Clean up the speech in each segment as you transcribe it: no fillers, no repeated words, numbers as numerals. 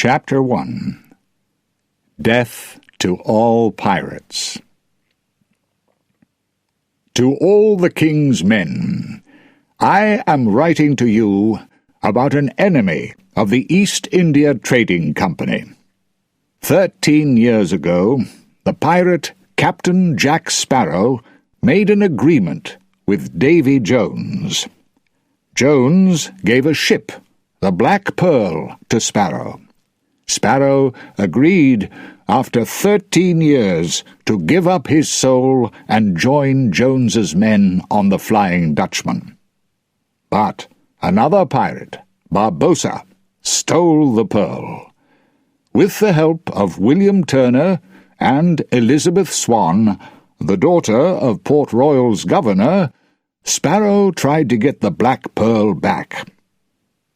Chapter 1. Death to all pirates. To all the king's men, I am writing to you about an enemy of the East India Trading Company. 13 years ago, the pirate Captain Jack Sparrow made an agreement with Davy Jones. Jones gave a ship, the Black Pearl, to Sparrow. Sparrow agreed after 13 years to give up his soul and join Jones's men on the Flying Dutchman. But another pirate, Barbossa, stole the pearl. With the help of William Turner and Elizabeth Swann, the daughter of Port Royal's governor, Sparrow tried to get the Black Pearl back.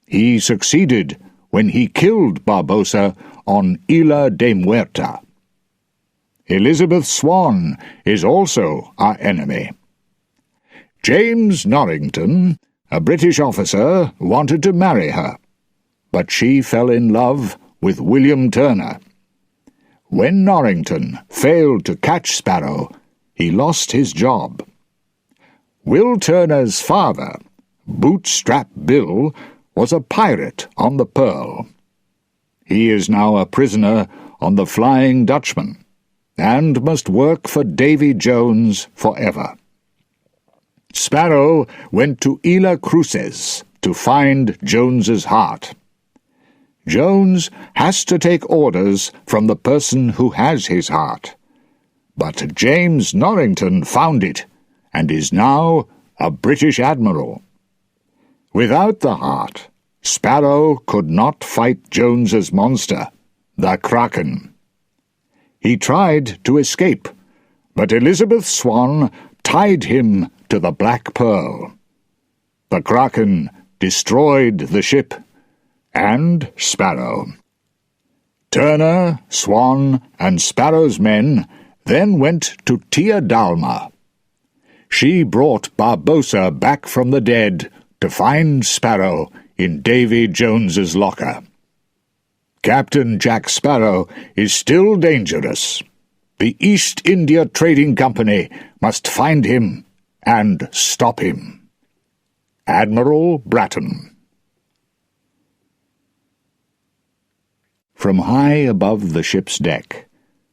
He succeeded when he killed Barbossa on Isla de Muerta. Elizabeth Swann is also our enemy. James Norrington, a British officer, wanted to marry her, but she fell in love with William Turner. When Norrington failed to catch Sparrow, he lost his job. Will Turner's father, Bootstrap Bill, was a pirate on the Pearl. He is now a prisoner on the Flying Dutchman, and must work for Davy Jones forever. Sparrow went to Isla Cruces to find Jones's heart. Jones has to take orders from the person who has his heart, but James Norrington found it, and is now a British admiral. Without the heart, Sparrow could not fight Jones's monster, the Kraken. He tried to escape, but Elizabeth Swann tied him to the Black Pearl. The Kraken destroyed the ship and Sparrow. Turner, Swann, and Sparrow's men then went to Tia Dalma. She brought Barbossa back from the dead to find Sparrow in Davy Jones's locker. Captain Jack Sparrow is still dangerous. The East India Trading Company must find him and stop him. Admiral Bratton. From high above the ship's deck,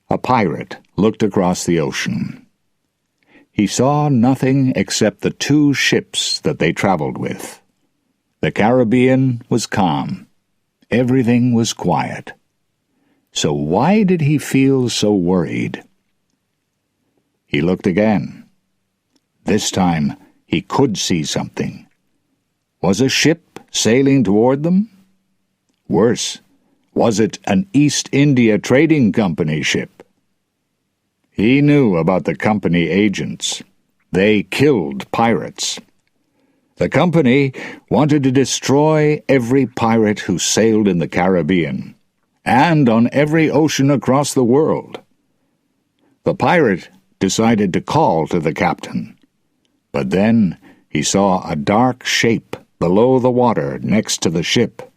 a pirate looked across the ocean. He saw nothing except the two ships that they traveled with. The Caribbean was calm. Everything was quiet. So why did he feel so worried? He looked again. This time he could see something. Was a ship sailing toward them? Worse, was it an East India Trading Company ship? He knew about the company agents. They killed pirates. The company wanted to destroy every pirate who sailed in the Caribbean, and on every ocean across the world. The pirate decided to call to the captain, but then he saw a dark shape below the water next to the ship.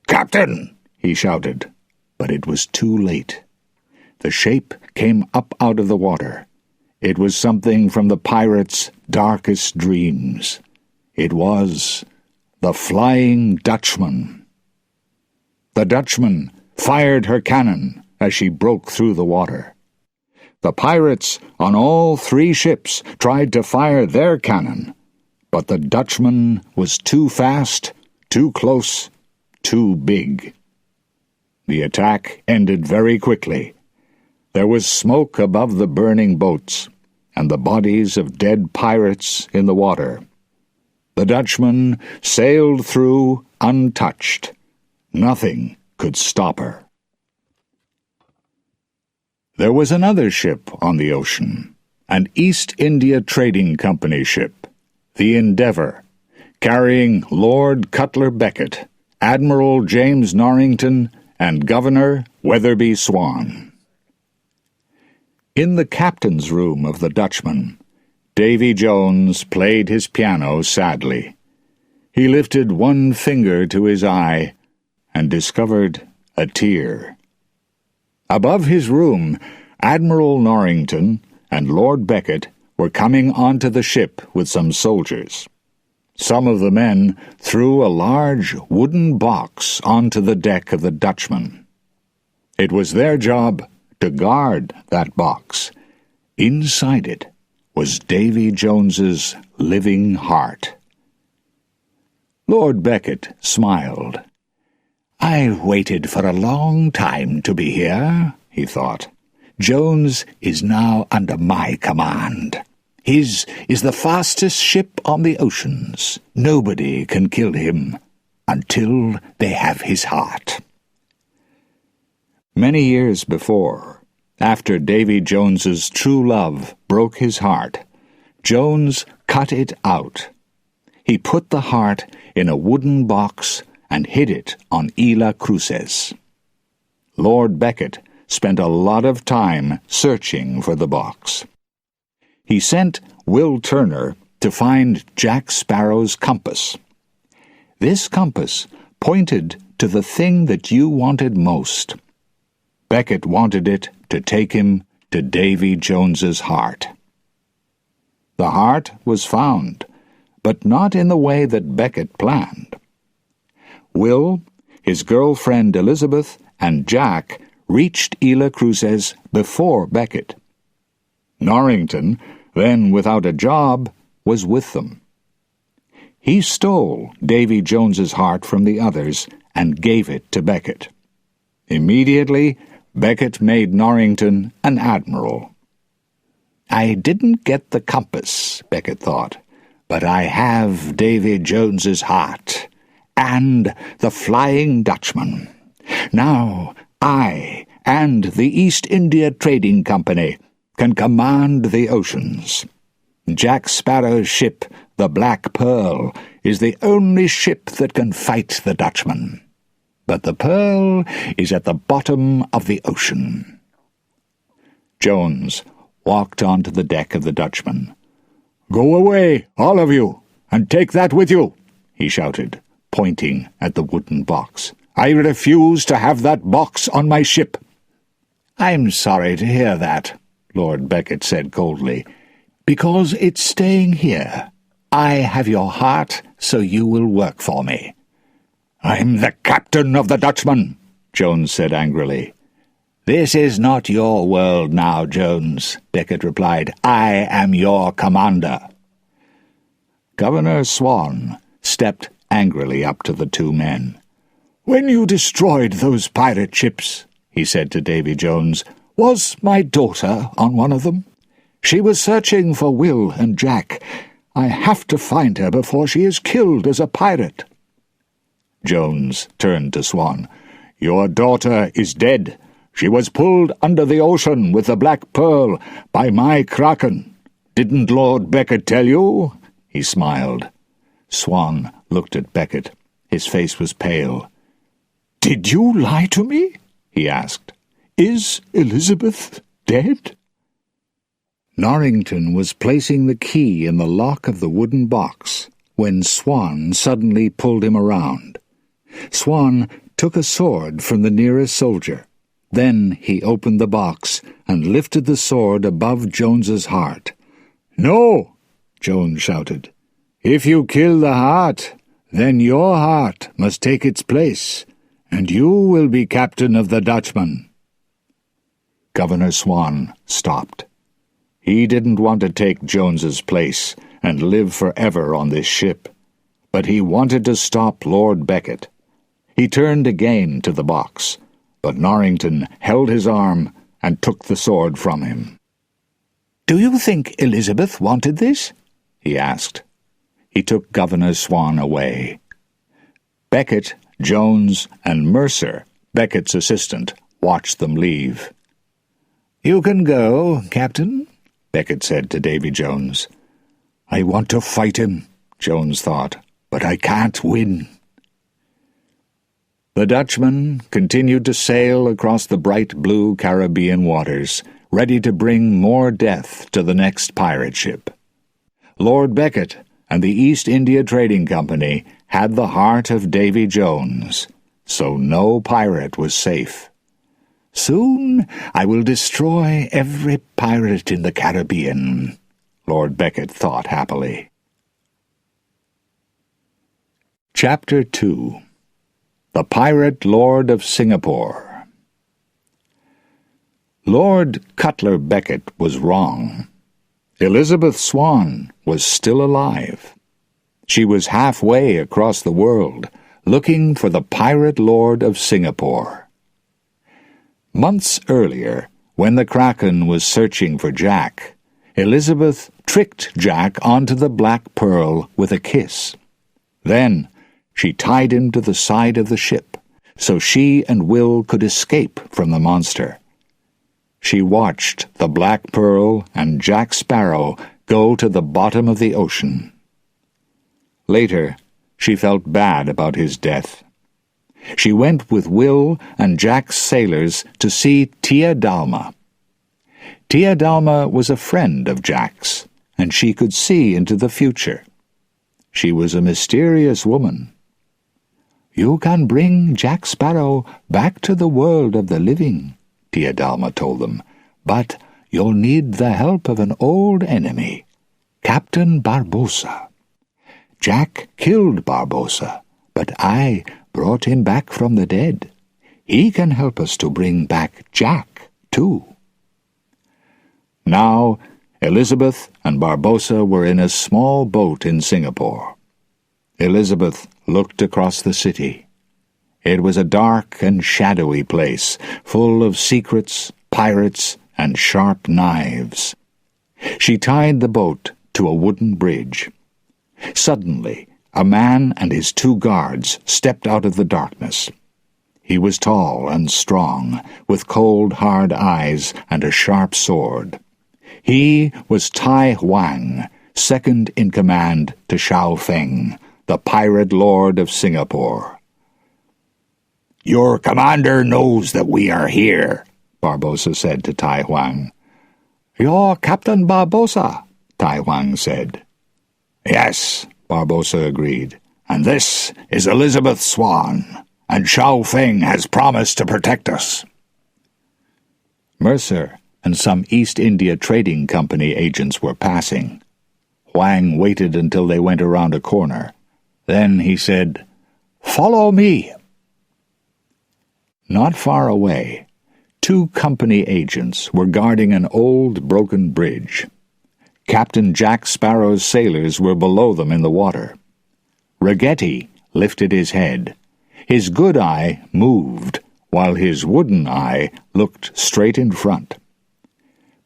"Captain!" he shouted, but it was too late. The shape came up out of the water. It was something from the pirate's darkest dreams. It was the Flying Dutchman. The Dutchman fired her cannon as she broke through the water. The pirates on all three ships tried to fire their cannon, but the Dutchman was too fast, too close, too big. The attack ended very quickly. There was smoke above the burning boats, and the bodies of dead pirates in the water. The Dutchman sailed through untouched. Nothing could stop her. There was another ship on the ocean, an East India Trading Company ship, the Endeavour, carrying Lord Cutler Becket, Admiral James Norrington, and Governor Weatherby Swann. In the captain's room of the Dutchman, Davy Jones played his piano sadly. He lifted one finger to his eye and discovered a tear. Above his room, Admiral Norrington and Lord Becket were coming onto the ship with some soldiers. Some of the men threw a large wooden box onto the deck of the Dutchman. It was their job to guard that box. Inside it was Davy Jones's living heart. Lord Becket smiled. "I've waited for a long time to be here," he thought. "Jones is now under my command. His is the fastest ship on the oceans. Nobody can kill him until they have his heart." Many years before, after Davy Jones's true love broke his heart, Jones cut it out. He put the heart in a wooden box and hid it on Isla Cruces. Lord Becket spent a lot of time searching for the box. He sent Will Turner to find Jack Sparrow's compass. This compass pointed to the thing that you wanted most. Becket wanted it to take him to Davy Jones's heart. The heart was found, but not in the way that Becket planned. Will, his girlfriend Elizabeth, and Jack reached Isla Cruces before Becket. Norrington, then without a job, was with them. He stole Davy Jones's heart from the others and gave it to Becket. Immediately, Becket made Norrington an admiral. "I didn't get the compass," Becket thought, "but I have Davy Jones's heart, and the Flying Dutchman. Now I and the East India Trading Company can command the oceans. Jack Sparrow's ship, the Black Pearl, is the only ship that can fight the Dutchman. But the Pearl is at the bottom of the ocean." Jones walked onto the deck of the Dutchman. "Go away, all of you, and take that with you," he shouted, pointing at the wooden box. "I refuse to have that box on my ship." "I'm sorry to hear that," Lord Becket said coldly, "because it's staying here. I have your heart, so you will work for me." "I'm the captain of the Dutchman," Jones said angrily. "This is not your world now, Jones," Becket replied. "I am your commander." Governor Swann stepped angrily up to the two men. "When you destroyed those pirate ships," he said to Davy Jones, "was my daughter on one of them? She was searching for Will and Jack. I have to find her before she is killed as a pirate." Jones turned to Swann. "Your daughter is dead. She was pulled under the ocean with the Black Pearl by my kraken. Didn't Lord Becket tell you?" He smiled. Swann looked at Becket. His face was pale. "Did you lie to me?" he asked. "Is Elizabeth dead?" Norrington was placing the key in the lock of the wooden box when Swann suddenly pulled him around. Swann took a sword from the nearest soldier. Then he opened the box and lifted the sword above Jones's heart. "No!" Jones shouted. "If you kill the heart, then your heart must take its place, and you will be captain of the Dutchman." Governor Swann stopped. He didn't want to take Jones's place and live forever on this ship, but he wanted to stop Lord Becket. He turned again to the box, but Norrington held his arm and took the sword from him. "Do you think Elizabeth wanted this?" he asked. He took Governor Swann away. Becket, Jones, and Mercer, Becket's assistant, watched them leave. "You can go, Captain," Becket said to Davy Jones. "I want to fight him," Jones thought, "but I can't win." The Dutchman continued to sail across the bright blue Caribbean waters, ready to bring more death to the next pirate ship. Lord Becket and the East India Trading Company had the heart of Davy Jones, so no pirate was safe. "Soon I will destroy every pirate in the Caribbean," Lord Becket thought happily. Chapter 2. The Pirate Lord of Singapore. Lord Cutler Becket was wrong. Elizabeth Swann was still alive. She was halfway across the world, looking for the Pirate Lord of Singapore. Months earlier, when the Kraken was searching for Jack, Elizabeth tricked Jack onto the Black Pearl with a kiss. Then she tied him to the side of the ship, so she and Will could escape from the monster. She watched the Black Pearl and Jack Sparrow go to the bottom of the ocean. Later, she felt bad about his death. She went with Will and Jack's sailors to see Tia Dalma. Tia Dalma was a friend of Jack's, and she could see into the future. She was a mysterious woman. "You can bring Jack Sparrow back to the world of the living," Tia Dalma told them, "but you'll need the help of an old enemy, Captain Barbossa. Jack killed Barbossa, but I brought him back from the dead. He can help us to bring back Jack, too." Now, Elizabeth and Barbossa were in a small boat in Singapore. Elizabeth looked across the city. It was a dark and shadowy place, full of secrets, pirates, and sharp knives. She tied the boat to a wooden bridge. Suddenly, a man and his 2 guards stepped out of the darkness. He was tall and strong, with cold, hard eyes and a sharp sword. He was Tai Huang, second in command to Xiao Feng, the Pirate Lord of Singapore. "Your commander knows that we are here," Barbossa said to Tai Huang. "You're Captain Barbossa," Tai Huang said. "Yes," Barbossa agreed, "and this is Elizabeth Swann, and Xiao Feng has promised to protect us." Mercer and some East India Trading Company agents were passing. Huang waited until they went around a corner. Then he said, "Follow me." Not far away, 2 company agents were guarding an old, broken bridge. Captain Jack Sparrow's sailors were below them in the water. Ragetti lifted his head. His good eye moved, while his wooden eye looked straight in front.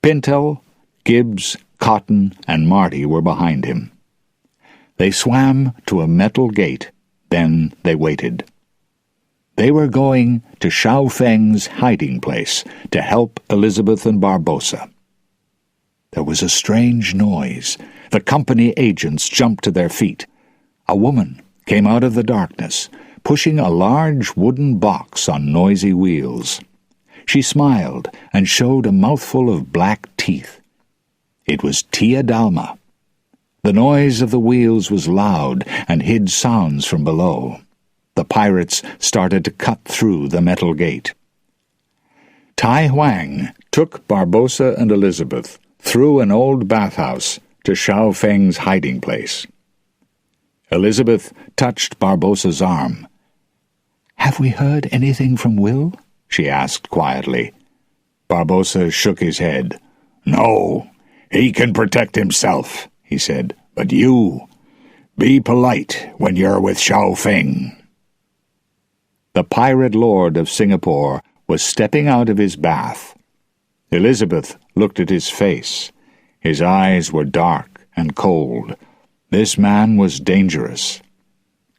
Pinto, Gibbs, Cotton, and Marty were behind him. They swam to a metal gate, then they waited. They were going to Xiao Feng's hiding place to help Elizabeth and Barbossa. There was a strange noise. The company agents jumped to their feet. A woman came out of the darkness, pushing a large wooden box on noisy wheels. She smiled and showed a mouthful of black teeth. It was Tia Dalma. The noise of the wheels was loud and hid sounds from below. The pirates started to cut through the metal gate. Tai Huang took Barbossa and Elizabeth through an old bathhouse to Xiao Feng's hiding place. Elizabeth touched Barbossa's arm. "Have we heard anything from Will?" she asked quietly. Barbossa shook his head. "No, he can protect himself," he said. "But you, be polite when you're with Xiao Feng." The Pirate Lord of Singapore was stepping out of his bath. Elizabeth looked at his face. His eyes were dark and cold. This man was dangerous.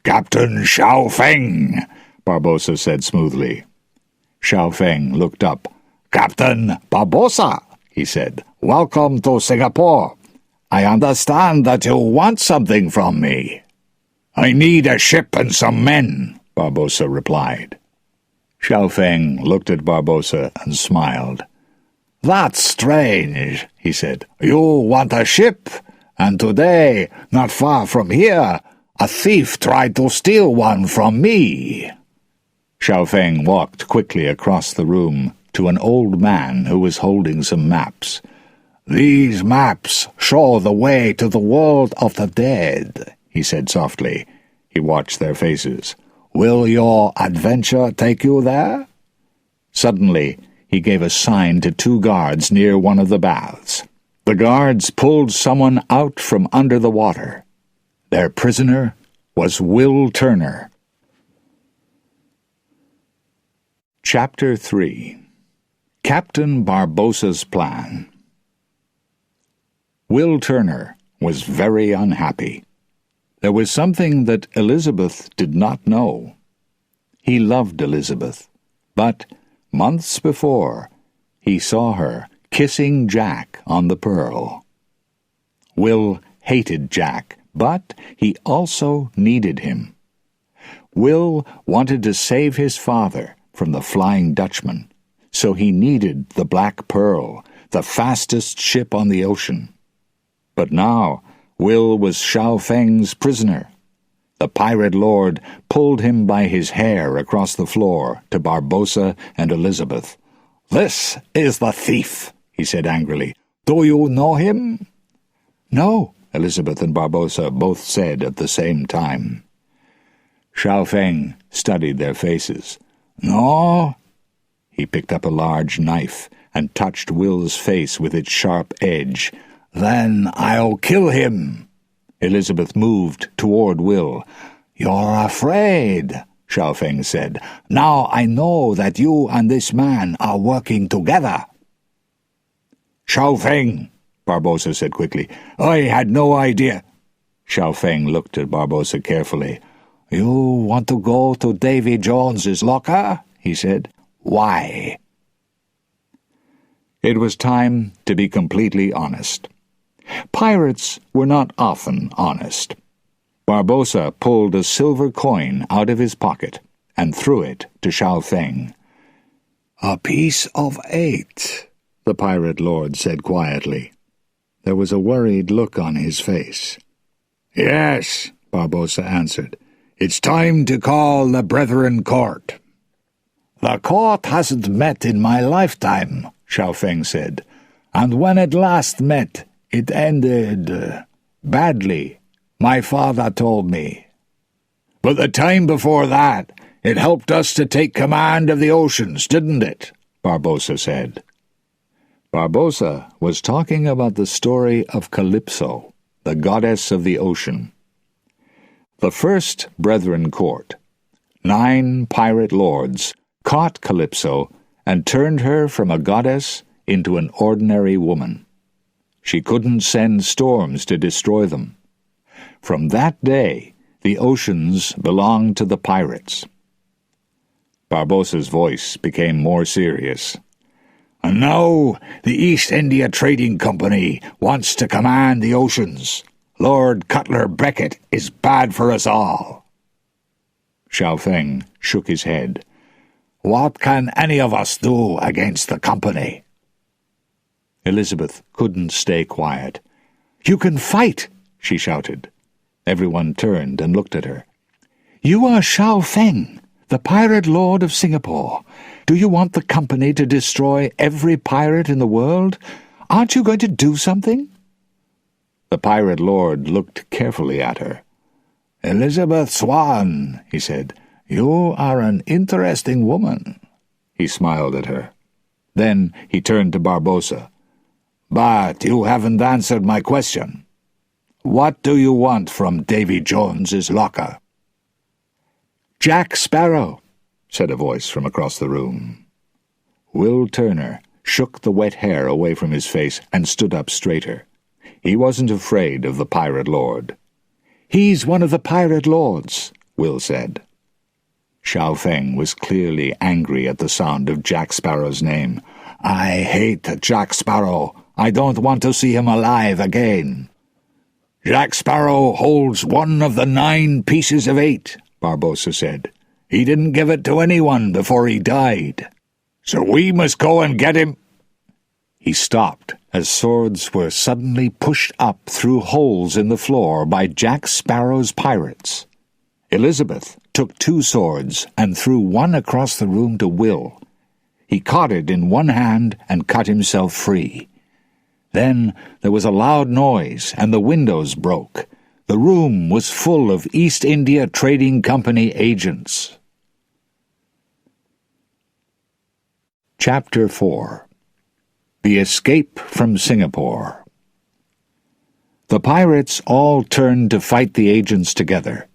"Captain Xiao Feng," Barbossa said smoothly. Xiao Feng looked up. "Captain Barbossa," he said, "welcome to Singapore. I understand that you want something from me." "I need a ship and some men," Barbossa replied. Xiao Feng looked at Barbossa and smiled. "That's strange," he said. "You want a ship, and today, not far from here, a thief tried to steal one from me." Xiaofeng walked quickly across the room to an old man who was holding some maps. "These maps show the way to the world of the dead," he said softly. He watched their faces. "Will your adventure take you there?" Suddenly, he gave a sign to 2 guards near one of the baths. The guards pulled someone out from under the water. Their prisoner was Will Turner. Chapter 3. Captain Barbossa's Plan. Will Turner was very unhappy. There was something that Elizabeth did not know. He loved Elizabeth, but months before, he saw her kissing Jack on the Pearl. Will hated Jack, but he also needed him. Will wanted to save his father from the Flying Dutchman, so he needed the Black Pearl, the fastest ship on the ocean. But now Will was Xiaofeng's prisoner. The pirate lord pulled him by his hair across the floor to Barbossa and Elizabeth. "This is the thief," he said angrily. "Do you know him?" "No," Elizabeth and Barbossa both said at the same time. Xiaofeng studied their faces. "No?" He picked up a large knife and touched Will's face with its sharp edge. "Then I'll kill him." Elizabeth moved toward Will. "You're afraid," Xiaofeng said. "Now I know that you and this man are working together." "Xiaofeng," Barbossa said quickly. "I had no idea." Xiaofeng looked at Barbossa carefully. "You want to go to Davy Jones's locker?" he said. "Why?" It was time to be completely honest. Pirates were not often honest. Barbossa pulled a silver coin out of his pocket and threw it to Xiaofeng. "A piece of 8, the pirate lord said quietly. There was a worried look on his face. "Yes," Barbossa answered. "It's time to call the Brethren Court." "The court hasn't met in my lifetime," Xiaofeng said. "And when it last met, it ended badly. My father told me." "But the time before that, it helped us to take command of the oceans, didn't it?" Barbossa said. Barbossa was talking about the story of Calypso, the goddess of the ocean. The first Brethren Court, 9 pirate lords, caught Calypso and turned her from a goddess into an ordinary woman. She couldn't send storms to destroy them. From that day, the oceans belonged to the pirates. Barbossa's voice became more serious. "And now the East India Trading Company wants to command the oceans. Lord Cutler Beckett is bad for us all." Xiaofeng shook his head. "What can any of us do against the company?" Elizabeth couldn't stay quiet. "You can fight!" she shouted. Everyone turned and looked at her. "You are Xiaofeng, the pirate lord of Singapore. Do you want the company to destroy every pirate in the world? Aren't you going to do something?" The pirate lord looked carefully at her. "Elizabeth Swann," he said, "you are an interesting woman." He smiled at her. Then he turned to Barbossa. "But you haven't answered my question. What do you want from Davy Jones's locker?" "Jack Sparrow," said a voice from across the room. Will Turner shook the wet hair away from his face and stood up straighter. He wasn't afraid of the pirate lord. "He's one of the pirate lords," Will said. Xiaofeng was clearly angry at the sound of Jack Sparrow's name. "I hate Jack Sparrow. I don't want to see him alive again." "Jack Sparrow holds one of the 9 pieces of 8, Barbossa said. "He didn't give it to anyone before he died. So we must go and get him." He stopped as swords were suddenly pushed up through holes in the floor by Jack Sparrow's pirates. Elizabeth took 2 swords and threw one across the room to Will. He caught it in one hand and cut himself free. Then there was a loud noise, and the windows broke. The room was full of East India Trading Company agents. Chapter 4. The Escape from Singapore. The pirates all turned to fight the agents together.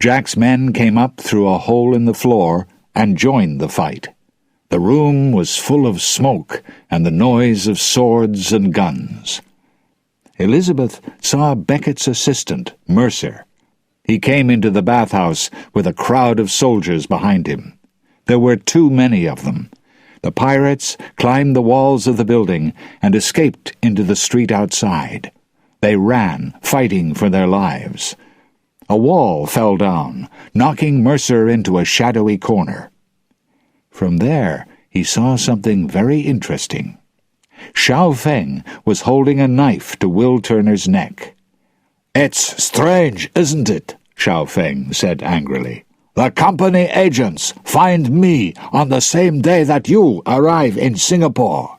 Jack's men came up through a hole in the floor and joined the fight. The room was full of smoke and the noise of swords and guns. Elizabeth saw Beckett's assistant, Mercer. He came into the bathhouse with a crowd of soldiers behind him. There were too many of them. The pirates climbed the walls of the building and escaped into the street outside. They ran, fighting for their lives. A wall fell down, knocking Mercer into a shadowy corner. From there, he saw something very interesting. Xiao Feng was holding a knife to Will Turner's neck. "It's strange, isn't it?" Xiao Feng said angrily. "The company agents find me on the same day that you arrive in Singapore."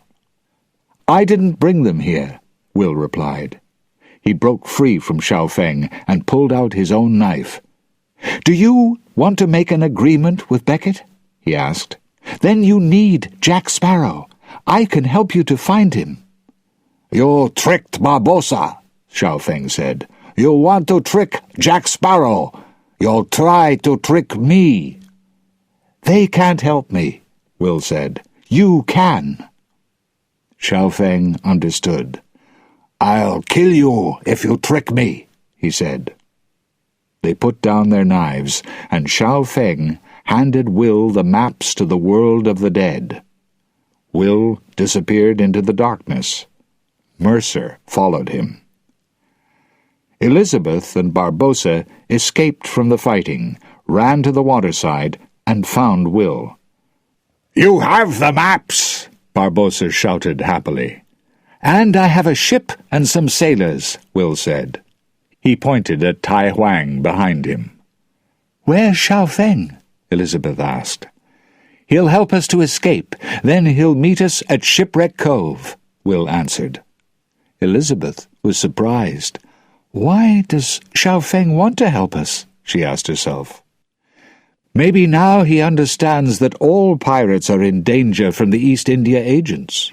"I didn't bring them here," Will replied. He broke free from Xiao Feng and pulled out his own knife. "Do you want to make an agreement with Beckett?" he asked. "Then you need Jack Sparrow. I can help you to find him." "You tricked Barbossa," Xiao Feng said. "You want to trick Jack Sparrow. You'll try to trick me." "They can't help me," Will said. "You can." Xiao Feng understood. "I'll kill you if you trick me," he said. They put down their knives, and Xiao Feng handed Will the maps to the world of the dead. Will disappeared into the darkness. Mercer followed him. Elizabeth and Barbossa escaped from the fighting, ran to the waterside, and found Will. "You have the maps!" Barbossa shouted happily. "And I have a ship and some sailors," Will said. He pointed at Tai Huang behind him. "Where's Xiao Feng?" Elizabeth asked. "He'll help us to escape. Then he'll meet us at Shipwreck Cove," Will answered. Elizabeth was surprised. "Why does Xiao Feng want to help us?" she asked herself. "Maybe now he understands that all pirates are in danger from the East India agents."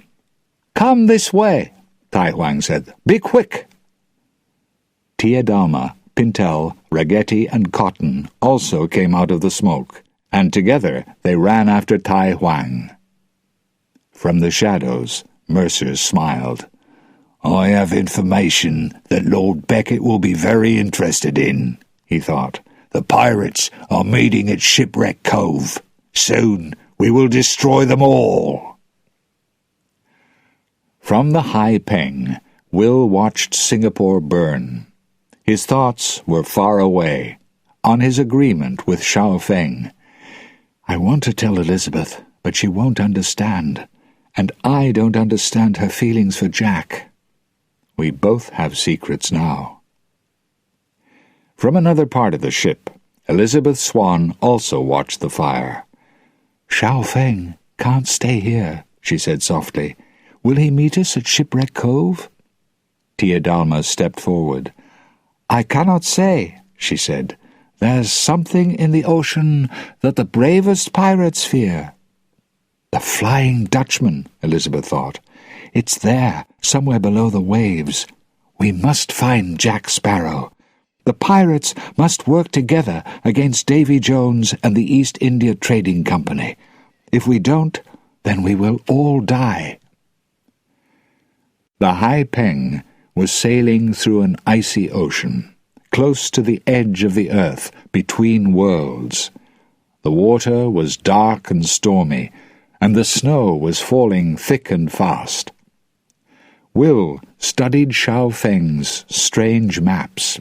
"Come this way," Tai Huang said. "Be quick." Tia Dalma, Pintel, Ragetti, and Cotton also came out of the smoke, and together they ran after Tai Huang. From the shadows, Mercer smiled. "I have information that Lord Beckett will be very interested in," he thought. "The pirates are meeting at Shipwreck Cove. Soon we will destroy them all." From the Hai Peng, Will watched Singapore burn. His thoughts were far away, on his agreement with Xiao Feng. "I want to tell Elizabeth, but she won't understand, and I don't understand her feelings for Jack. We both have secrets now." From another part of the ship, Elizabeth Swann also watched the fire. "Xiao Feng can't stay here," she said softly. "Will he meet us at Shipwreck Cove?" Tia Dalma stepped forward. "I cannot say," she said. "There's something in the ocean that the bravest pirates fear." "The Flying Dutchman," Elizabeth thought. "It's there, somewhere below the waves. We must find Jack Sparrow. The pirates must work together against Davy Jones and the East India Trading Company. If we don't, then we will all die." The Hai Peng was sailing through an icy ocean, close to the edge of the earth, between worlds. The water was dark and stormy, and the snow was falling thick and fast. Will studied Xiao Feng's strange maps.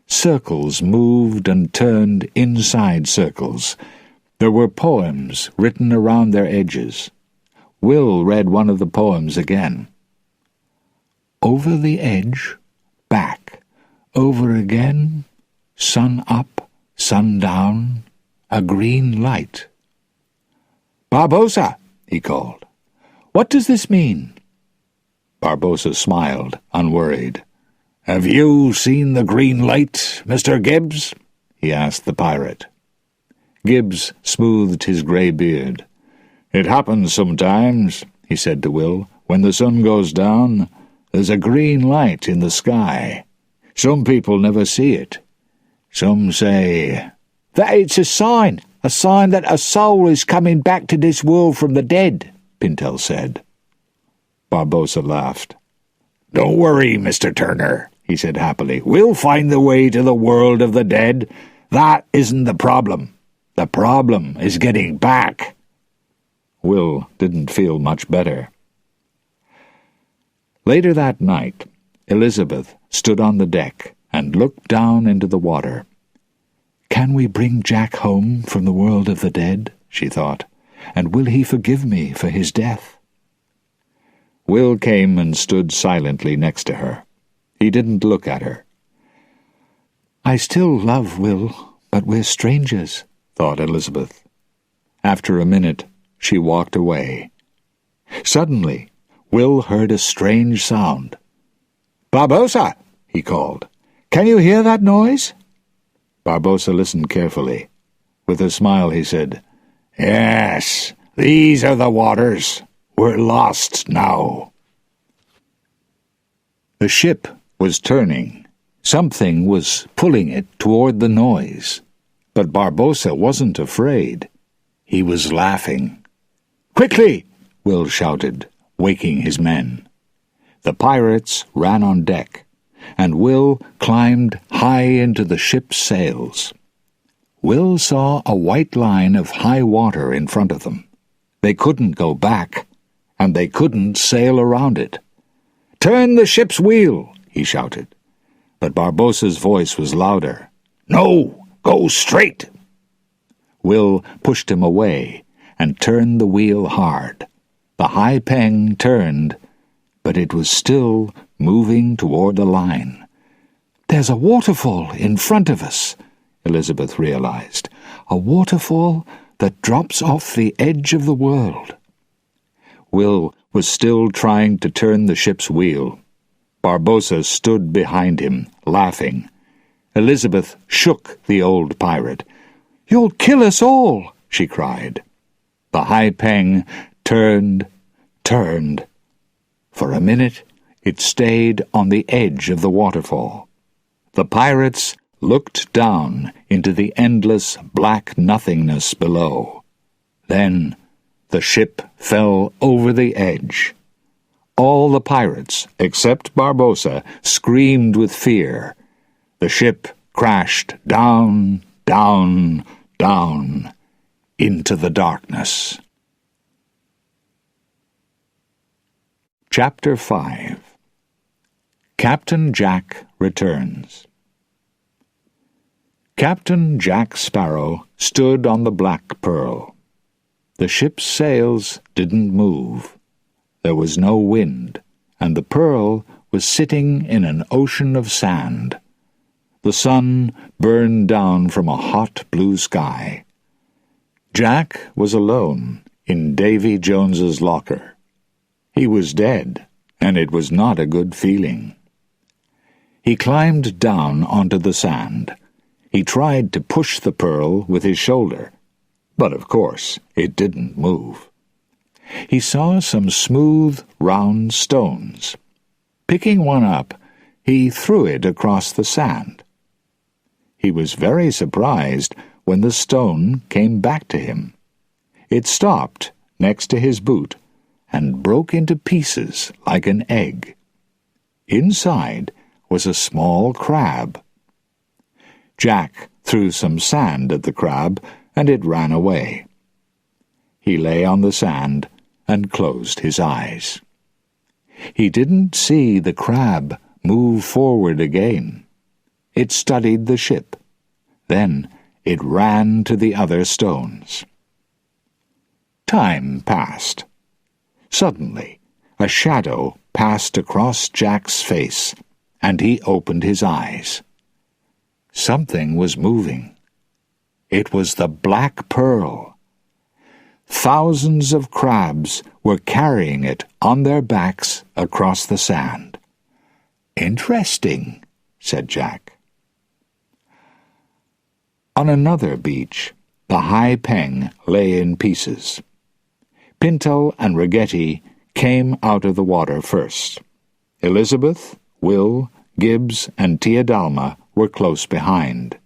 Circles moved and turned inside circles. There were poems written around their edges. Will read one of the poems again. "Over the edge, back, over again, sun up, sun down, a green light. "Barbossa," he called. "What does this mean?" Barbossa smiled, unworried. "Have you seen the green light, Mr. Gibbs?" he asked the pirate. Gibbs smoothed his grey beard. "It happens sometimes," he said to Will. "When the sun goes down, there's a green light in the sky. Some people never see it. Some say that it's a sign that a soul is coming back to this world from the dead," Pintel said. Barbossa laughed. "Don't worry, Mr. Turner," he said happily. "We'll find the way to the world of the dead. That isn't the problem. The problem is getting back." Will didn't feel much better. Later that night, Elizabeth stood on the deck and looked down into the water. "Can we bring Jack home from the world of the dead?" she thought. "And will he forgive me for his death?" Will came and stood silently next to her. He didn't look at her. "I still love Will, but we're strangers," thought Elizabeth. After a minute, she walked away. Suddenly, Will heard a strange sound. "Barbossa!" he called. "Can you hear that noise?" Barbossa listened carefully. With a smile he said, "Yes, these are the waters. We're lost now." The ship was turning. Something was pulling it toward the noise. But Barbossa wasn't afraid. He was laughing. "Quickly!" Will shouted, waking his men. The pirates ran on deck, and Will climbed high into the ship's sails. Will saw a white line of high water in front of them. They couldn't go back, and they couldn't sail around it. "Turn the ship's wheel!" he shouted. But Barbossa's voice was louder. "No! Go straight!" Will pushed him away and turned the wheel hard. The high peng turned, but it was still moving toward the line. "There's a waterfall in front of us," Elizabeth realized. "A waterfall that drops off the edge of the world." Will was still trying to turn the ship's wheel. Barbossa stood behind him, laughing. Elizabeth shook the old pirate. "You'll kill us all!" she cried. The high peng turned. For a minute, it stayed on the edge of the waterfall. The pirates looked down into the endless black nothingness below. Then the ship fell over the edge. All the pirates, except Barbossa, screamed with fear. The ship crashed down into the darkness. Chapter 5. Captain Jack Returns. Captain Jack Sparrow stood on the Black Pearl. The ship's sails didn't move. There was no wind, and the Pearl was sitting in an ocean of sand. The sun burned down from a hot blue sky. Jack was alone in Davy Jones's locker. He was dead, and it was not a good feeling. He climbed down onto the sand. He tried to push the Pearl with his shoulder, but of course it didn't move. He saw some smooth, round stones. Picking one up, he threw it across the sand. He was very surprised when the stone came back to him. It stopped next to his boot and broke into pieces like an egg. Inside was a small crab. Jack threw some sand at the crab, and it ran away. He lay on the sand and closed his eyes. He didn't see the crab move forward again. It studied the ship. Then it ran to the other stones. Time passed. Suddenly, a shadow passed across Jack's face, and he opened his eyes. Something was moving. It was the Black Pearl. Thousands of crabs were carrying it on their backs across the sand. "Interesting," said Jack. On another beach, the high peng lay in pieces. Pinto and Ragetti came out of the water first. Elizabeth, Will, Gibbs, and Tia Dalma were close behind,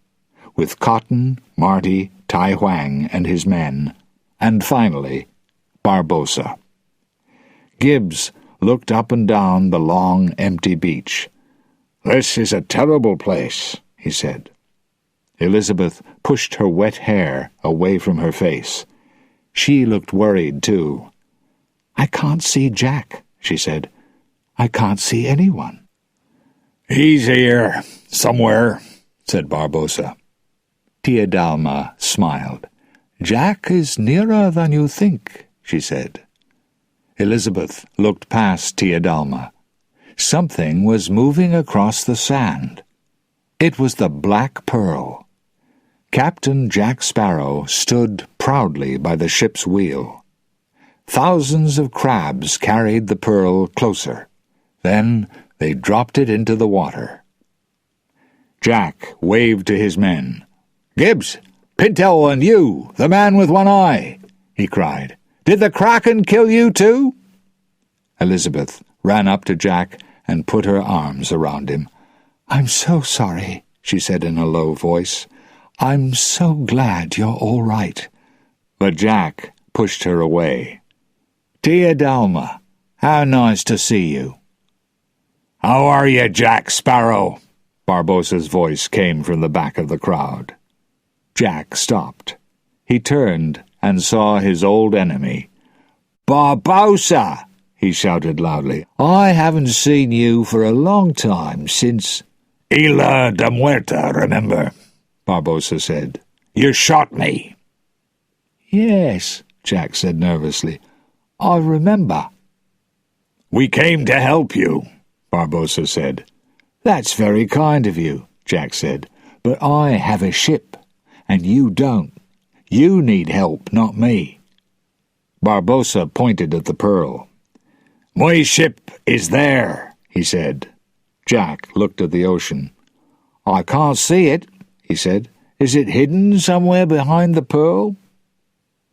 with Cotton, Marty, Tai Huang and his men, and finally, Barbossa. Gibbs looked up and down the long, empty beach. "This is a terrible place," he said. Elizabeth pushed her wet hair away from her face. She looked worried, too. "I can't see Jack," she said. "I can't see anyone." "He's here, somewhere," said Barbossa. Tia Dalma smiled. "Jack is nearer than you think," she said. Elizabeth looked past Tia Dalma. Something was moving across the sand. It was the Black Pearl. Captain Jack Sparrow stood proudly by the ship's wheel. Thousands of crabs carried the pearl closer. Then they dropped it into the water. Jack waved to his men. "Gibbs, Pinto, and you, the man with one eye," he cried. "Did the Kraken kill you too?" Elizabeth ran up to Jack and put her arms around him. "I'm so sorry," she said in a low voice. "I'm so glad you're all right." But Jack pushed her away. "Tia Dalma, how nice to see you." "How are you, Jack Sparrow?" Barbossa's voice came from the back of the crowd. Jack stopped. He turned and saw his old enemy. "Barbossa!" he shouted loudly. "I haven't seen you for a long time since—" "Isla de Muerta, remember?" Barbossa said. "You shot me." "Yes," Jack said nervously. "I remember." "We came to help you," Barbossa said. "That's very kind of you," Jack said. "But I have a ship, and you don't. You need help, not me." Barbossa pointed at the pearl. "My ship is there," he said. Jack looked at the ocean. "I can't see it," he said. "Is it hidden somewhere behind the pearl?"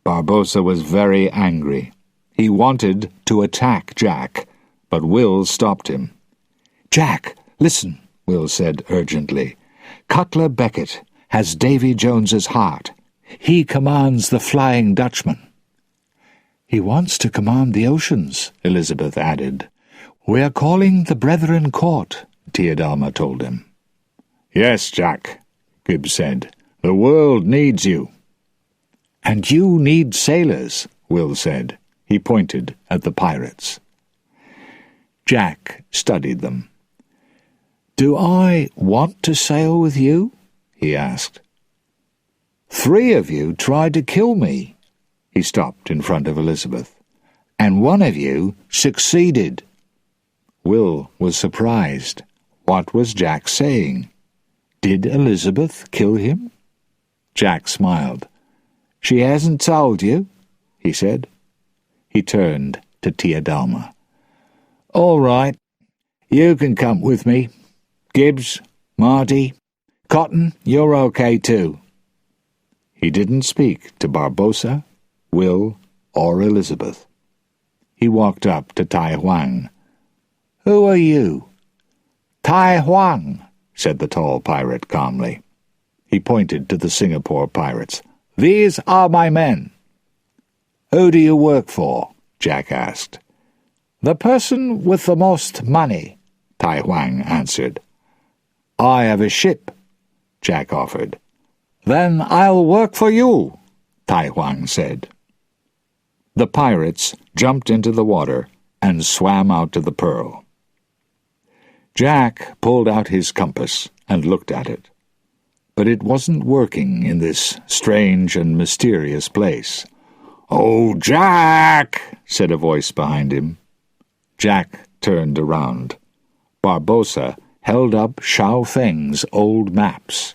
Barbossa was very angry. He wanted to attack Jack, but Will stopped him. "Jack, listen," Will said urgently. "Cutler Beckett has Davy Jones's heart. He commands the Flying Dutchman." "He wants to command the oceans," Elizabeth added. "We're calling the Brethren Court," Tia Dalma told him. "Yes, Jack," Gibbs said. "The world needs you." "And you need sailors," Will said. He pointed at the pirates. Jack studied them. "Do I want to sail with you?" he asked. "3 of you tried to kill me." He stopped in front of Elizabeth. "And 1 of you succeeded." Will was surprised. What was Jack saying? Did Elizabeth kill him? Jack smiled. "She hasn't told you," he said. He turned to Tia Dalma. "All right, you can come with me. Gibbs, Marty, Cotton, you're okay too." He didn't speak to Barbossa, Will, or Elizabeth. He walked up to Tai Huang. "Who are you?" "Tai Huang," said the tall pirate calmly. He pointed to the Singapore pirates. "These are my men." "Who do you work for?" Jack asked. "The person with the most money," Tai Huang answered. "I have a ship," Jack offered. "Then I'll work for you," Tai Huang said. The pirates jumped into the water and swam out to the pearl. Jack pulled out his compass and looked at it. But it wasn't working in this strange and mysterious place. "Oh, Jack!" said a voice behind him. Jack turned around. Barbossa held up Xiao Feng's old maps.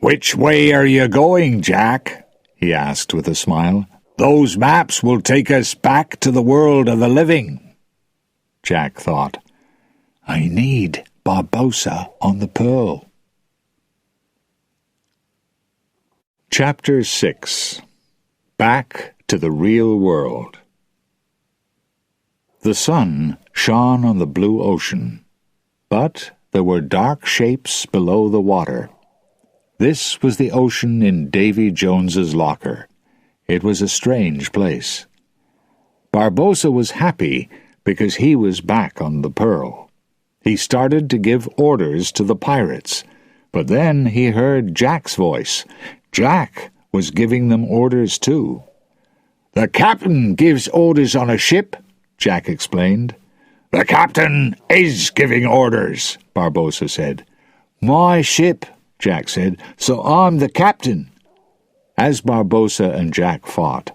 "Which way are you going, Jack?" he asked with a smile. "Those maps will take us back to the world of the living." Jack thought, "I need Barbossa on the Pearl." Chapter 6. Back to the Real World. The sun shone on the blue ocean, but there were dark shapes below the water. This was the ocean in Davy Jones's locker. It was a strange place. Barbossa was happy because he was back on the Pearl. He started to give orders to the pirates, but then he heard Jack's voice. Jack was giving them orders too. "The captain gives orders on a ship," Jack explained. "The captain is giving orders," Barbossa said. "My ship," Jack said, "so I'm the captain." As Barbossa and Jack fought,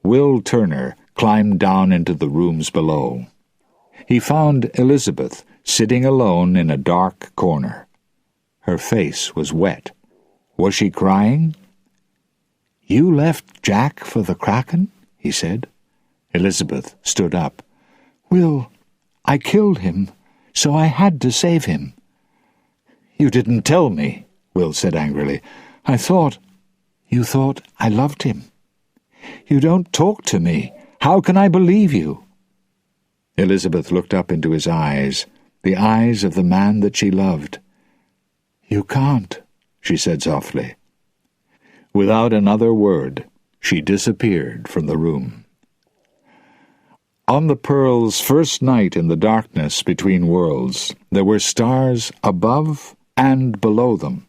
Will Turner climbed down into the rooms below. He found Elizabeth sitting alone in a dark corner. Her face was wet. Was she crying? "You left Jack for the Kraken?" he said. Elizabeth stood up. "Will, I killed him, so I had to save him." "You didn't tell me," Will said angrily. You thought I loved him. You don't talk to me. How can I believe you?" Elizabeth looked up into his eyes, the eyes of the man that she loved. "You can't," she said softly. Without another word, she disappeared from the room. On the Pearl's first night in the darkness between worlds, there were stars above and below them.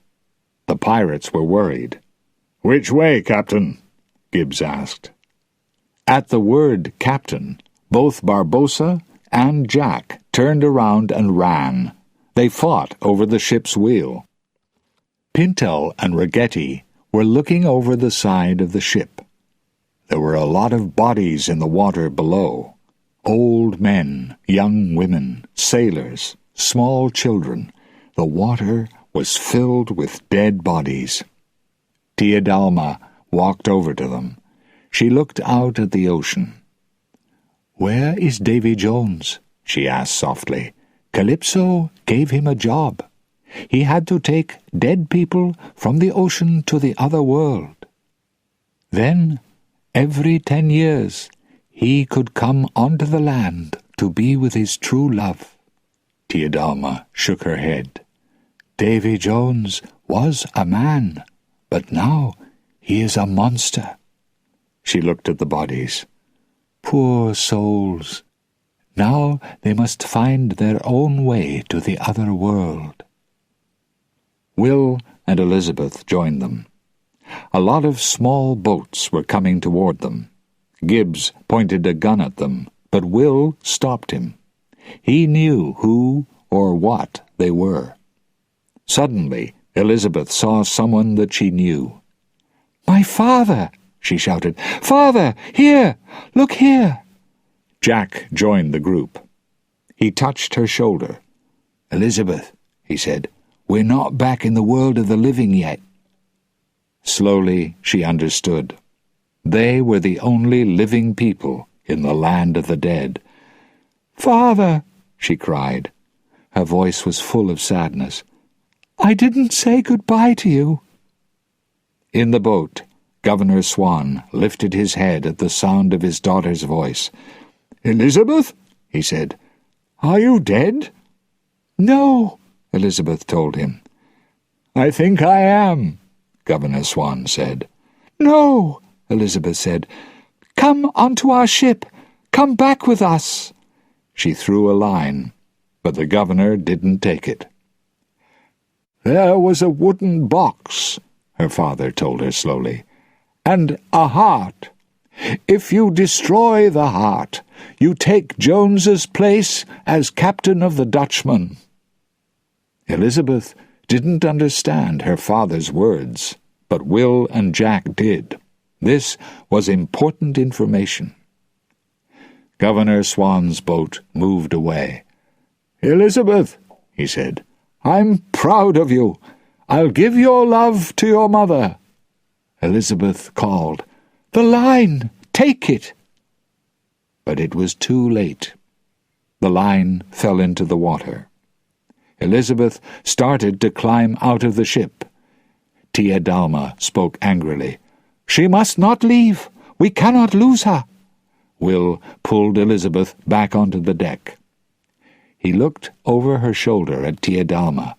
The pirates were worried. "Which way, Captain?" Gibbs asked. At the word captain, both Barbossa and Jack turned around and ran. They fought over the ship's wheel. Pintel and Ragetti were looking over the side of the ship. There were a lot of bodies in the water below. Old men, young women, sailors, small children. The water was filled with dead bodies. Tia Dalma walked over to them. She looked out at the ocean. "Where is Davy Jones?" she asked softly. "Calypso gave him a job. He had to take dead people from the ocean to the other world. Then, every 10 years, he could come onto the land to be with his true love." Tia Dalma shook her head. "Davy Jones was a man, but now he is a monster." She looked at the bodies. "Poor souls. Now they must find their own way to the other world." Will and Elizabeth joined them. A lot of small boats were coming toward them. Gibbs pointed a gun at them, but Will stopped him. He knew who or what they were. Suddenly, Elizabeth saw someone that she knew. "My father!" she shouted. "Father, here! Look here!" Jack joined the group. He touched her shoulder. "Elizabeth," he said, "we're not back in the world of the living yet." Slowly she understood. They were the only living people in the land of the dead. "Father," she cried. Her voice was full of sadness. "I didn't say goodbye to you." In the boat, Governor Swann lifted his head at the sound of his daughter's voice. "Elizabeth," he said, "are you dead?" "No," Elizabeth told him. "I think I am," Governor Swann said. "No," Elizabeth said. "Come onto our ship. Come back with us." She threw a line, but the governor didn't take it. "There was a wooden box," her father told her slowly, "and a heart. If you destroy the heart, you take Jones's place as captain of the Dutchman." Elizabeth didn't understand her father's words, but Will and Jack did. This was important information. Governor Swann's boat moved away. "Elizabeth," he said, "I'm proud of you. I'll give your love to your mother." Elizabeth called, "The line! Take it!" But it was too late. The line fell into the water. Elizabeth started to climb out of the ship. Tia Dalma spoke angrily. "She must not leave. We cannot lose her." Will pulled Elizabeth back onto the deck. He looked over her shoulder at Tia Dalma.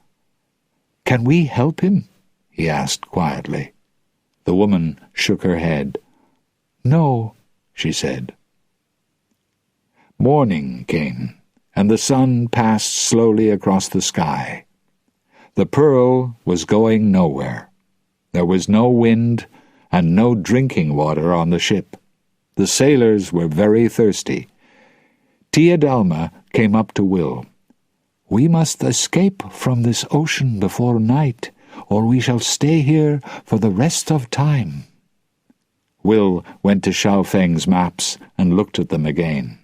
"Can we help him?" he asked quietly. The woman shook her head. "No," she said. Morning came, and the sun passed slowly across the sky. The Pearl was going nowhere. There was no wind and no drinking water on the ship. The sailors were very thirsty. Tia Dalma came up to Will. "We must escape from this ocean before night, or we shall stay here for the rest of time." Will went to Xiao Feng's maps and looked at them again.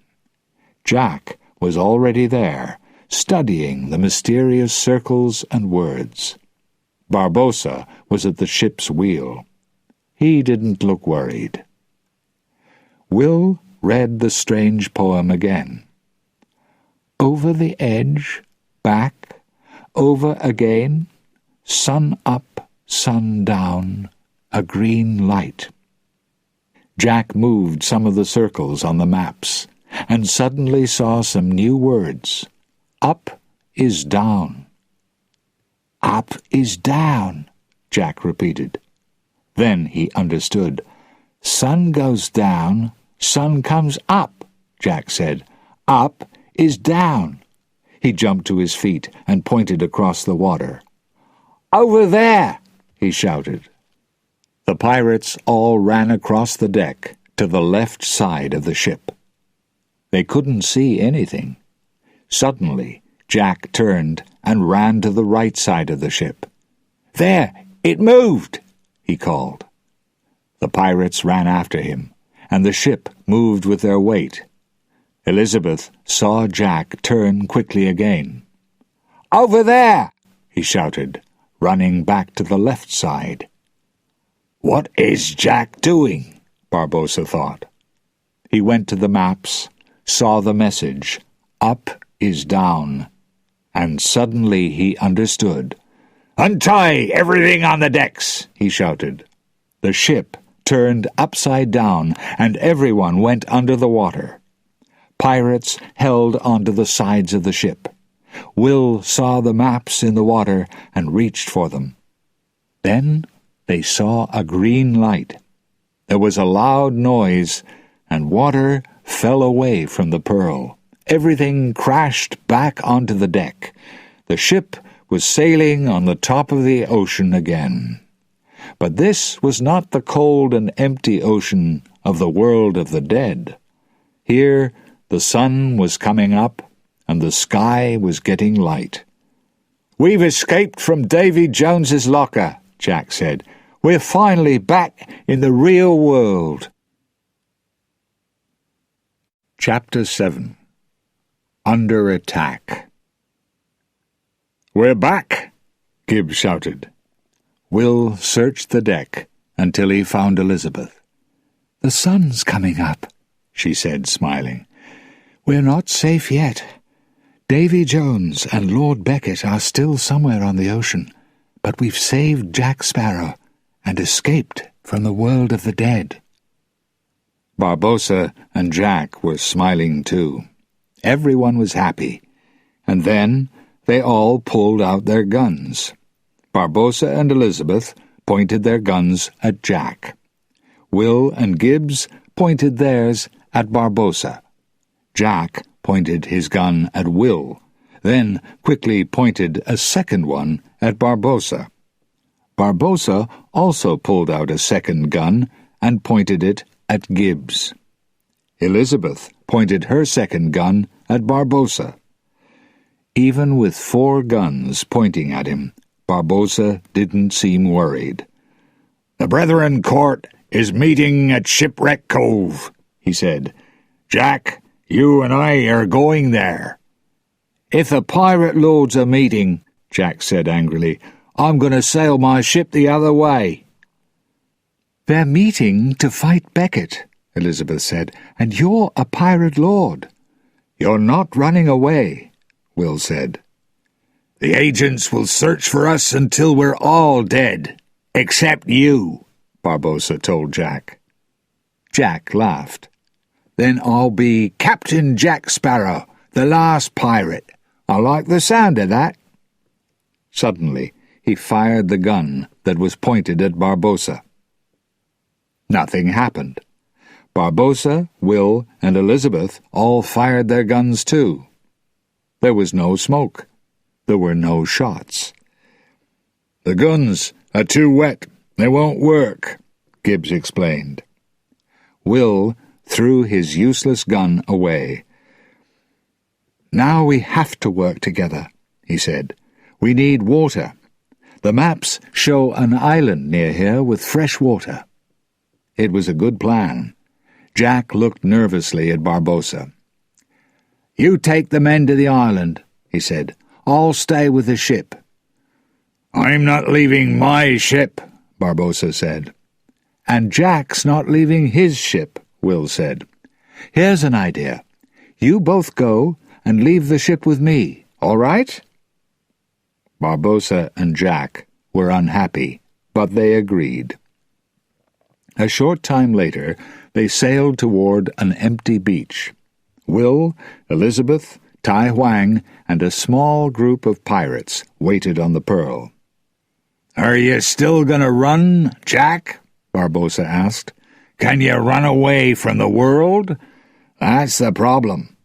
Jack was already there, studying the mysterious circles and words. Barbossa was at the ship's wheel. He didn't look worried. Will read the strange poem again. "Over the edge, back, over again, sun up, sun down, a green light." Jack moved some of the circles on the maps, and suddenly saw some new words. Up is down. "Up is down," Jack repeated. Then he understood. "Sun goes down, sun comes up," Jack said. "Up is down." He jumped to his feet and pointed across the water. "Over there!" he shouted. The pirates all ran across the deck to the left side of the ship. They couldn't see anything. Suddenly, Jack turned and ran to the right side of the ship. "There! It moved!" he called. The pirates ran after him, and the ship moved with their weight. Elizabeth saw Jack turn quickly again. "Over there!" he shouted, running back to the left side. "What is Jack doing?" Barbossa thought. He went to the maps, saw the message, "Up is down," and suddenly he understood. "Untie everything on the decks!" he shouted. The ship turned upside down, and everyone went under the water. Pirates held onto the sides of the ship. Will saw the maps in the water and reached for them. Then they saw a green light. There was a loud noise, and water fell away from the Pearl. Everything crashed back onto the deck. The ship was sailing on the top of the ocean again. But this was not the cold and empty ocean of the world of the dead. Here the sun was coming up, and the sky was getting light. "We've escaped from Davy Jones's locker," Jack said. "We're finally back in the real world." Chapter 7. Under Attack. "We're back!" Gibbs shouted. Will searched the deck until he found Elizabeth. "The sun's coming up," she said, smiling. "We're not safe yet. Davy Jones and Lord Beckett are still somewhere on the ocean, but we've saved Jack Sparrow and escaped from the world of the dead." Barbossa and Jack were smiling too. Everyone was happy, and then they all pulled out their guns. Barbossa and Elizabeth pointed their guns at Jack. Will and Gibbs pointed theirs at Barbossa. Jack pointed his gun at Will, then quickly pointed a second one at Barbossa. Barbossa also pulled out a second gun and pointed it at Gibbs. Elizabeth pointed her second gun at Barbossa. Even with 4 guns pointing at him, Barbossa didn't seem worried. "The Brethren Court is meeting at Shipwreck Cove," he said. "Jack, you and I are going there." "If the pirate lords are meeting," Jack said angrily, I'm going to sail my ship the other way." "They're meeting to fight Becket," Elizabeth said, "and you're a pirate lord." "You're not running away," Will said. "The agents will search for us until we're all dead, except you," Barbossa told Jack. Jack laughed. "Then I'll be Captain Jack Sparrow, the last pirate. I like the sound of that." Suddenly, he fired the gun that was pointed at Barbossa. Nothing happened. Barbossa, Will, and Elizabeth all fired their guns too. There was no smoke. There were no shots. "The guns are too wet. They won't work," Gibbs explained. Will threw his useless gun away. "Now we have to work together," he said. "We need water. The maps show an island near here with fresh water." It was a good plan. Jack looked nervously at Barbossa. "You take the men to the island," he said. "I'll stay with the ship." "I'm not leaving my ship," Barbossa said. "And Jack's not leaving his ship," Will said. "Here's an idea. You both go and leave the ship with me, all right?" Barbossa and Jack were unhappy, but they agreed. A short time later, they sailed toward an empty beach. Will, Elizabeth, Tai Huang, and a small group of pirates waited on the Pearl. "Are you still going to run, Jack?" Barbossa asked. "Can you run away from the world? That's the problem.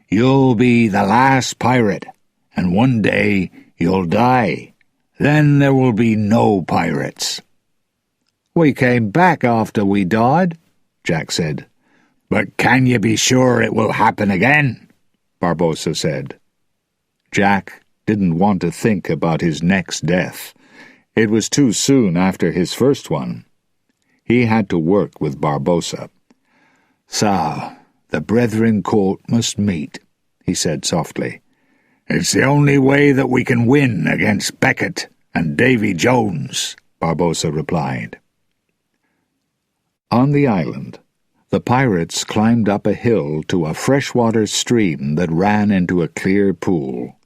You'll be the last pirate, and one day you'll die. Then there will be no pirates." "We came back after we died," Jack said. "But can you be sure it will happen again?" Barbossa said. Jack didn't want to think about his next death. It was too soon after his first one. He had to work with Barbossa. "So, the Brethren Court must meet," he said softly. "It's the only way that we can win against Becket and Davy Jones," Barbossa replied. On the island, the pirates climbed up a hill to a freshwater stream that ran into a clear pool.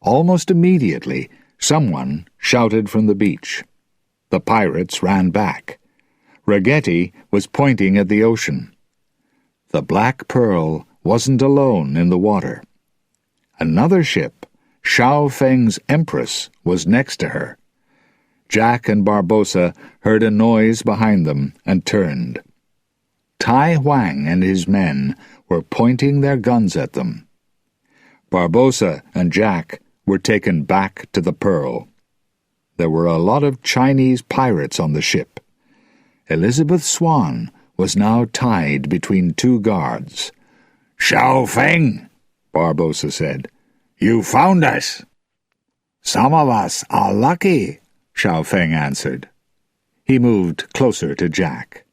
Almost immediately, someone shouted from the beach. The pirates ran back. Ragetti was pointing at the ocean. The Black Pearl wasn't alone in the water. Another ship, Xiao Feng's Empress, was next to her. Jack and Barbossa heard a noise behind them and turned. Tai Huang and his men were pointing their guns at them. Barbossa and Jack were taken back to the Pearl. There were a lot of Chinese pirates on the ship. Elizabeth Swann was now tied between two guards. "Xiao Feng," Barbossa said, "you found us." "Some of us are lucky," Xiao Feng answered. He moved closer to Jack.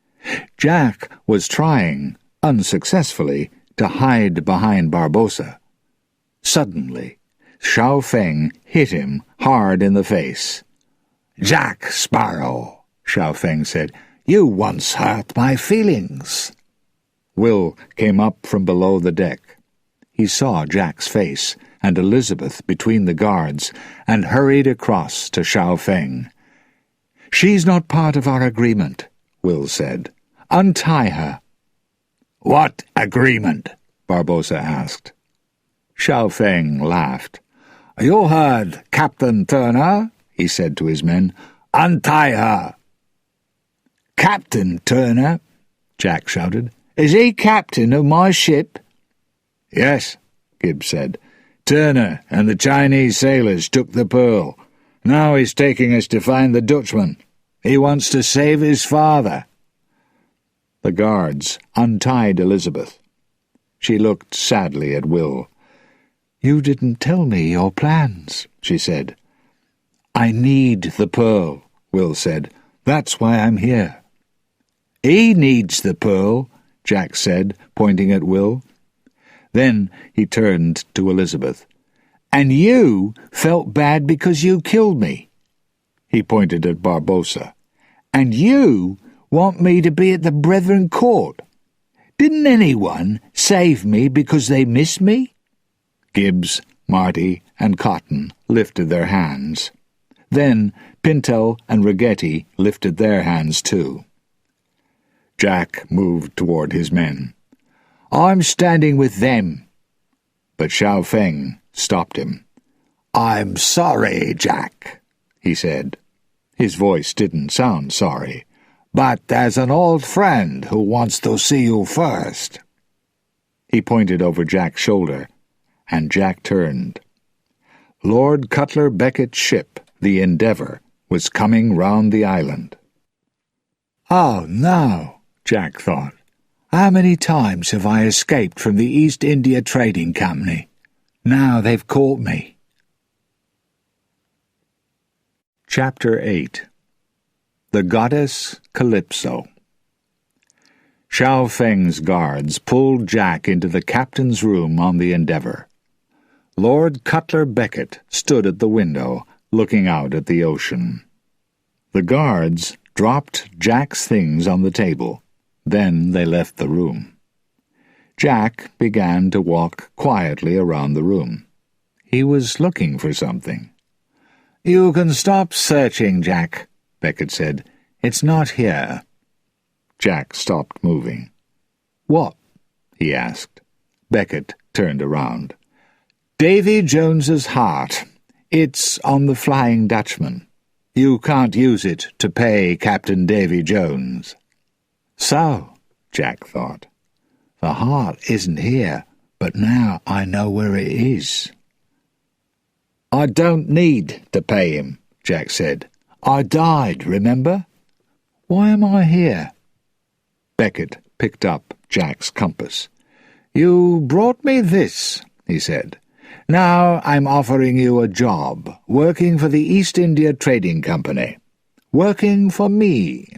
Jack was trying, unsuccessfully, to hide behind Barbossa. Suddenly, Xiao Feng hit him hard in the face. "Jack Sparrow," Xiao Feng said, "you once hurt my feelings." Will came up from below the deck. He saw Jack's face and Elizabeth between the guards and hurried across to Xiao Feng. "She's not part of our agreement," Will said. "Untie her." "What agreement?" Barbossa asked. Xiao Feng laughed. "You heard, Captain Turner," he said to his men. "Untie her." "Captain Turner?" Jack shouted. "Is he captain of my ship?" "Yes," Gibbs said. "Turner and the Chinese sailors took the Pearl. Now he's taking us to find the Dutchman. He wants to save his father." The guards untied Elizabeth. She looked sadly at Will. "You didn't tell me your plans," she said. "I need the Pearl," Will said. "That's why I'm here." "He needs the Pearl," Jack said, pointing at Will. Then he turned to Elizabeth. "And you felt bad because you killed me. He pointed at Barbossa. "And you want me to be at the Brethren Court? Didn't anyone save me because they miss me?" Gibbs, Marty, and Cotton lifted their hands. Then Pinto and Rigetti lifted their hands too. Jack moved toward his men. "I'm standing with them." But Xiao Feng stopped him. "I'm sorry, Jack," he said. His voice didn't sound sorry. "But there's an old friend who wants to see you first." He pointed over Jack's shoulder, and Jack turned. Lord Cutler Beckett's ship, the Endeavour, was coming round the island. "Oh, no," Jack thought. "How many times have I escaped from the East India Trading Company? Now they've caught me." Chapter 8. The Goddess Calypso. Xiao Feng's guards pulled Jack into the captain's room on the Endeavour. Lord Cutler Beckett stood at the window, looking out at the ocean. The guards dropped Jack's things on the table. Then they left the room. Jack began to walk quietly around the room. He was looking for something. "You can stop searching, Jack," Beckett said. "It's not here." Jack stopped moving. "What?" he asked. Beckett turned around. "Davy Jones's heart. It's on the Flying Dutchman. You can't use it to pay Captain Davy Jones." "So," Jack thought, "the heart isn't here, but now I know where it is." "I don't need to pay him," Jack said. "I died, remember? Why am I here?" Beckett picked up Jack's compass. "You brought me this," he said. "Now I'm offering you a job, working for the East India Trading Company. Working for me."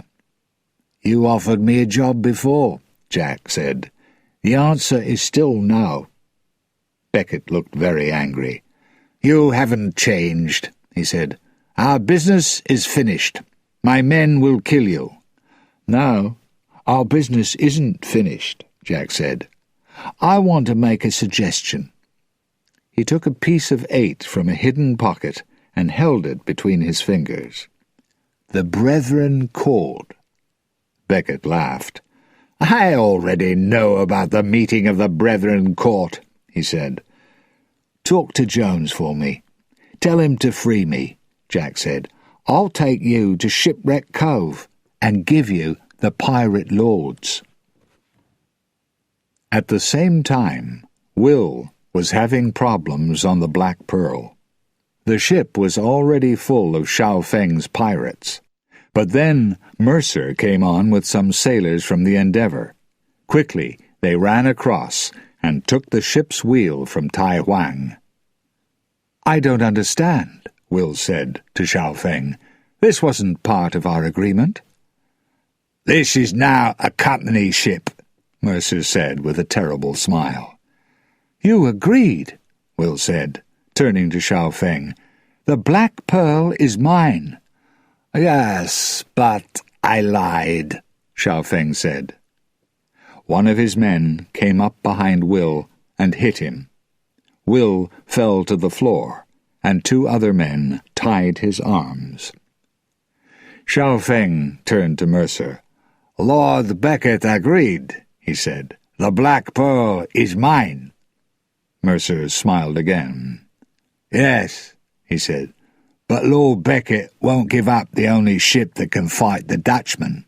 "You offered me a job before," Jack said. "The answer is still no." Beckett looked very angry. "You haven't changed," he said. "Our business is finished. My men will kill you." "No, our business isn't finished," Jack said. "I want to make a suggestion." He took a piece of 8 from a hidden pocket and held it between his fingers. "The Brethren Court." Beckett laughed. "I already know about the meeting of the Brethren Court," he said. "Talk to Jones for me. Tell him to free me," Jack said. "I'll take you to Shipwreck Cove and give you the pirate lords." At the same time, Will was having problems on the Black Pearl. The ship was already full of Xiao Feng's pirates. But then Mercer came on with some sailors from the Endeavour. Quickly they ran across and took the ship's wheel from Tai Huang. "I don't understand," Will said to Xiao Feng. "This wasn't part of our agreement." "This is now a company ship," Mercer said with a terrible smile. "You agreed," Will said, turning to Xiao Feng. "The Black Pearl is mine." "Yes, but I lied," Xiao Feng said. One of his men came up behind Will and hit him. Will fell to the floor, and 2 other men tied his arms. Xiao Feng turned to Mercer. "Lord Beckett agreed," he said. "The Black Pearl is mine." Mercer smiled again. "Yes," he said, "but Lord Beckett won't give up the only ship that can fight the Dutchman."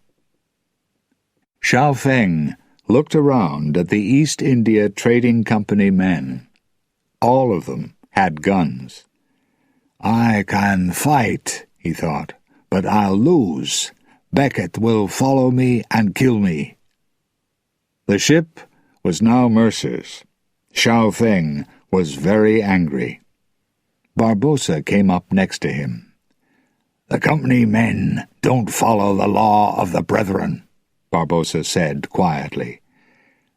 Xiao Feng looked around at the East India Trading Company men. All of them had guns. "I can fight," he thought, "but I'll lose. Beckett will follow me and kill me." The ship was now Mercer's. Xiao Feng was very angry. Barbossa came up next to him. "The company men don't follow the law of the Brethren," Barbossa said quietly.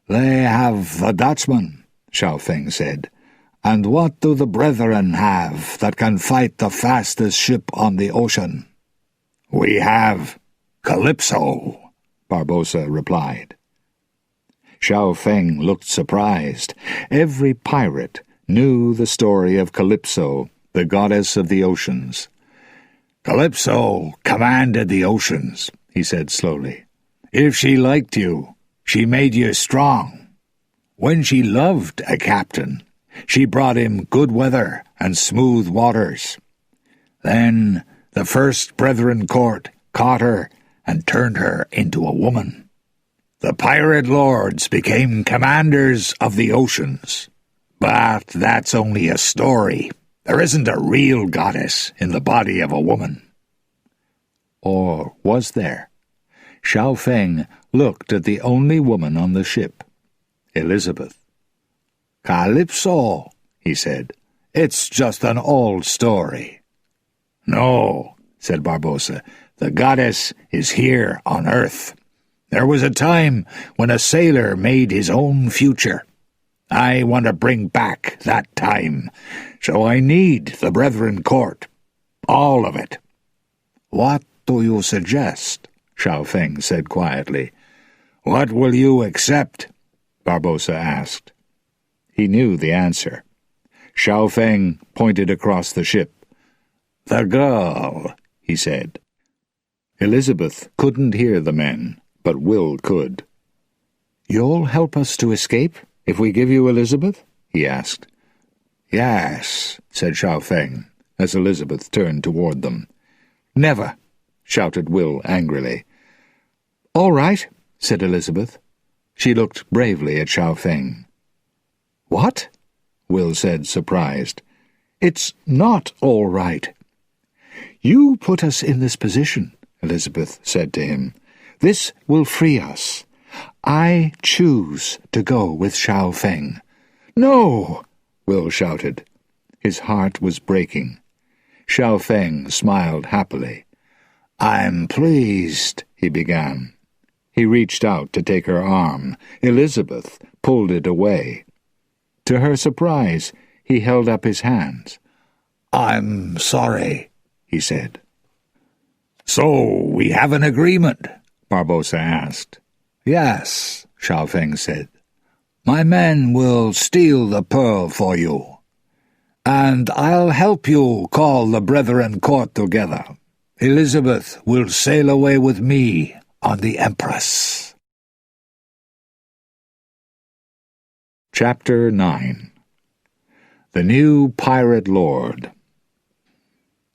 "They have the Dutchman," Xiao Feng said. "And what do the Brethren have that can fight the fastest ship on the ocean?" "We have Calypso," Barbossa replied. Xiao Feng looked surprised. Every pirate knew the story of Calypso, the goddess of the oceans. "Calypso commanded the oceans," he said slowly. "If she liked you, she made you strong. When she loved a captain, she brought him good weather and smooth waters. Then the first Brethren Court caught her and turned her into a woman. The pirate lords became commanders of the oceans. But that's only a story. There isn't a real goddess in the body of a woman." Or was there? Xiao Feng looked at the only woman on the ship, Elizabeth. "Calypso," he said. "It's just an old story." "No," said Barbossa. "The goddess is here on Earth. There was a time when a sailor made his own future. I want to bring back that time, so I need the Brethren Court. All of it." "What do you suggest?" Xiao Feng said quietly. "What will you accept?" Barbossa asked. He knew the answer. Xiao Feng pointed across the ship. "The girl," he said. Elizabeth couldn't hear the men, but Will could. "You'll help us to escape if we give you Elizabeth?" he asked. "Yes," said Xiao Feng, as Elizabeth turned toward them. "Never!" shouted Will angrily. "All right," said Elizabeth. She looked bravely at Xiao Feng. "What?" Will said, surprised. "It's not all right." "You put us in this position," Elizabeth said to him. "This will free us. I choose to go with Xiao Feng." "No!" Will shouted. His heart was breaking. Xiao Feng smiled happily. "I'm pleased," he began. He reached out to take her arm. Elizabeth pulled it away. To her surprise, he held up his hands. "I'm sorry," he said. "So we have an agreement?" Barbossa asked. "Yes," Xiao Feng said. "My men will steal the pearl for you, and I'll help you call the Brethren Court together. Elizabeth will sail away with me on the Empress." Chapter 9. The New Pirate Lord.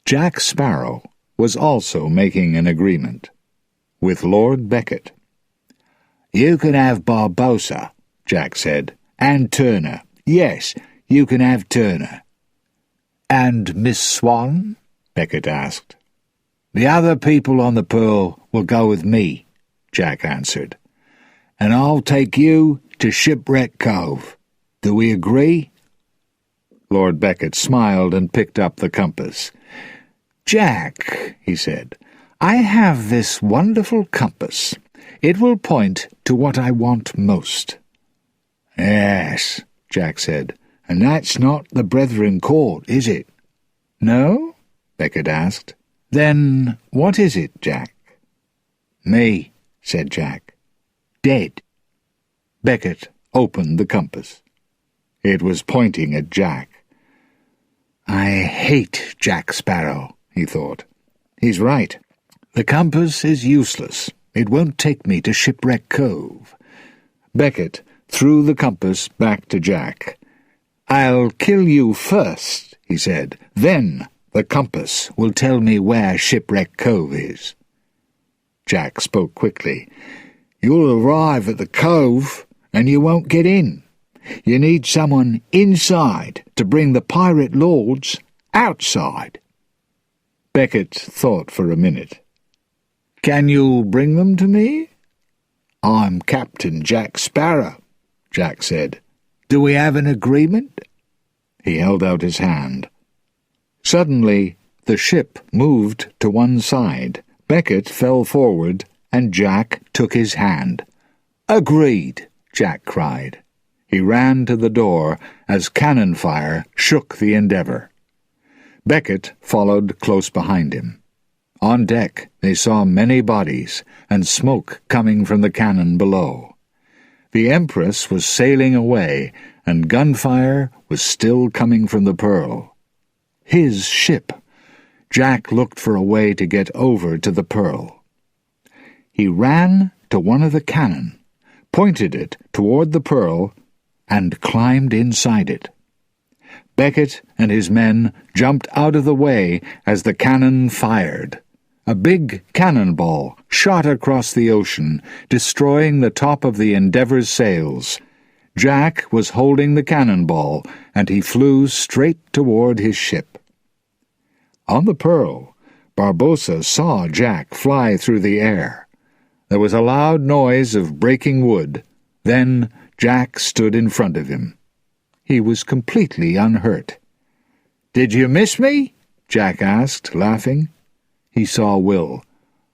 Jack Sparrow was also making an agreement with Lord Beckett. "You can have Barbossa," Jack said, "and Turner. Yes, you can have Turner." "And Miss Swann?" Beckett asked. "The other people on the Pearl will go with me," Jack answered. "And I'll take you to Shipwreck Cove. Do we agree?" Lord Beckett smiled and picked up the compass. "Jack," he said, "I have this wonderful compass. It will point to what I want most." "Yes," Jack said, "and that's not the Brethren Court, is it?" "No?" Beckett asked. "Then what is it, Jack?" "Me," said Jack. "Dead." Beckett opened the compass. It was pointing at Jack. "I hate Jack Sparrow," he thought. "He's right. The compass is useless. It won't take me to Shipwreck Cove." Beckett threw the compass back to Jack. "I'll kill you first," he said. "Then the compass will tell me where Shipwreck Cove is." Jack spoke quickly. "You'll arrive at the cove, and you won't get in. You need someone inside to bring the pirate lords outside." Beckett thought for a minute. "Can you bring them to me?" "I'm Captain Jack Sparrow," Jack said. "Do we have an agreement?" He held out his hand. Suddenly, the ship moved to one side. Beckett fell forward, and Jack took his hand. "Agreed," Jack cried. He ran to the door as cannon fire shook the Endeavour. Beckett followed close behind him. On deck they saw many bodies, and smoke coming from the cannon below. The Empress was sailing away, and gunfire was still coming from the Pearl. His ship! Jack looked for a way to get over to the Pearl. He ran to one of the cannon, pointed it toward the Pearl, and climbed inside it. Beckett and his men jumped out of the way as the cannon fired. A big cannonball shot across the ocean, destroying the top of the Endeavour's sails. Jack was holding the cannonball, and he flew straight toward his ship. On the Pearl, Barbossa saw Jack fly through the air. There was a loud noise of breaking wood. Then Jack stood in front of him. He was completely unhurt. "Did you miss me?" Jack asked, laughing. He saw Will.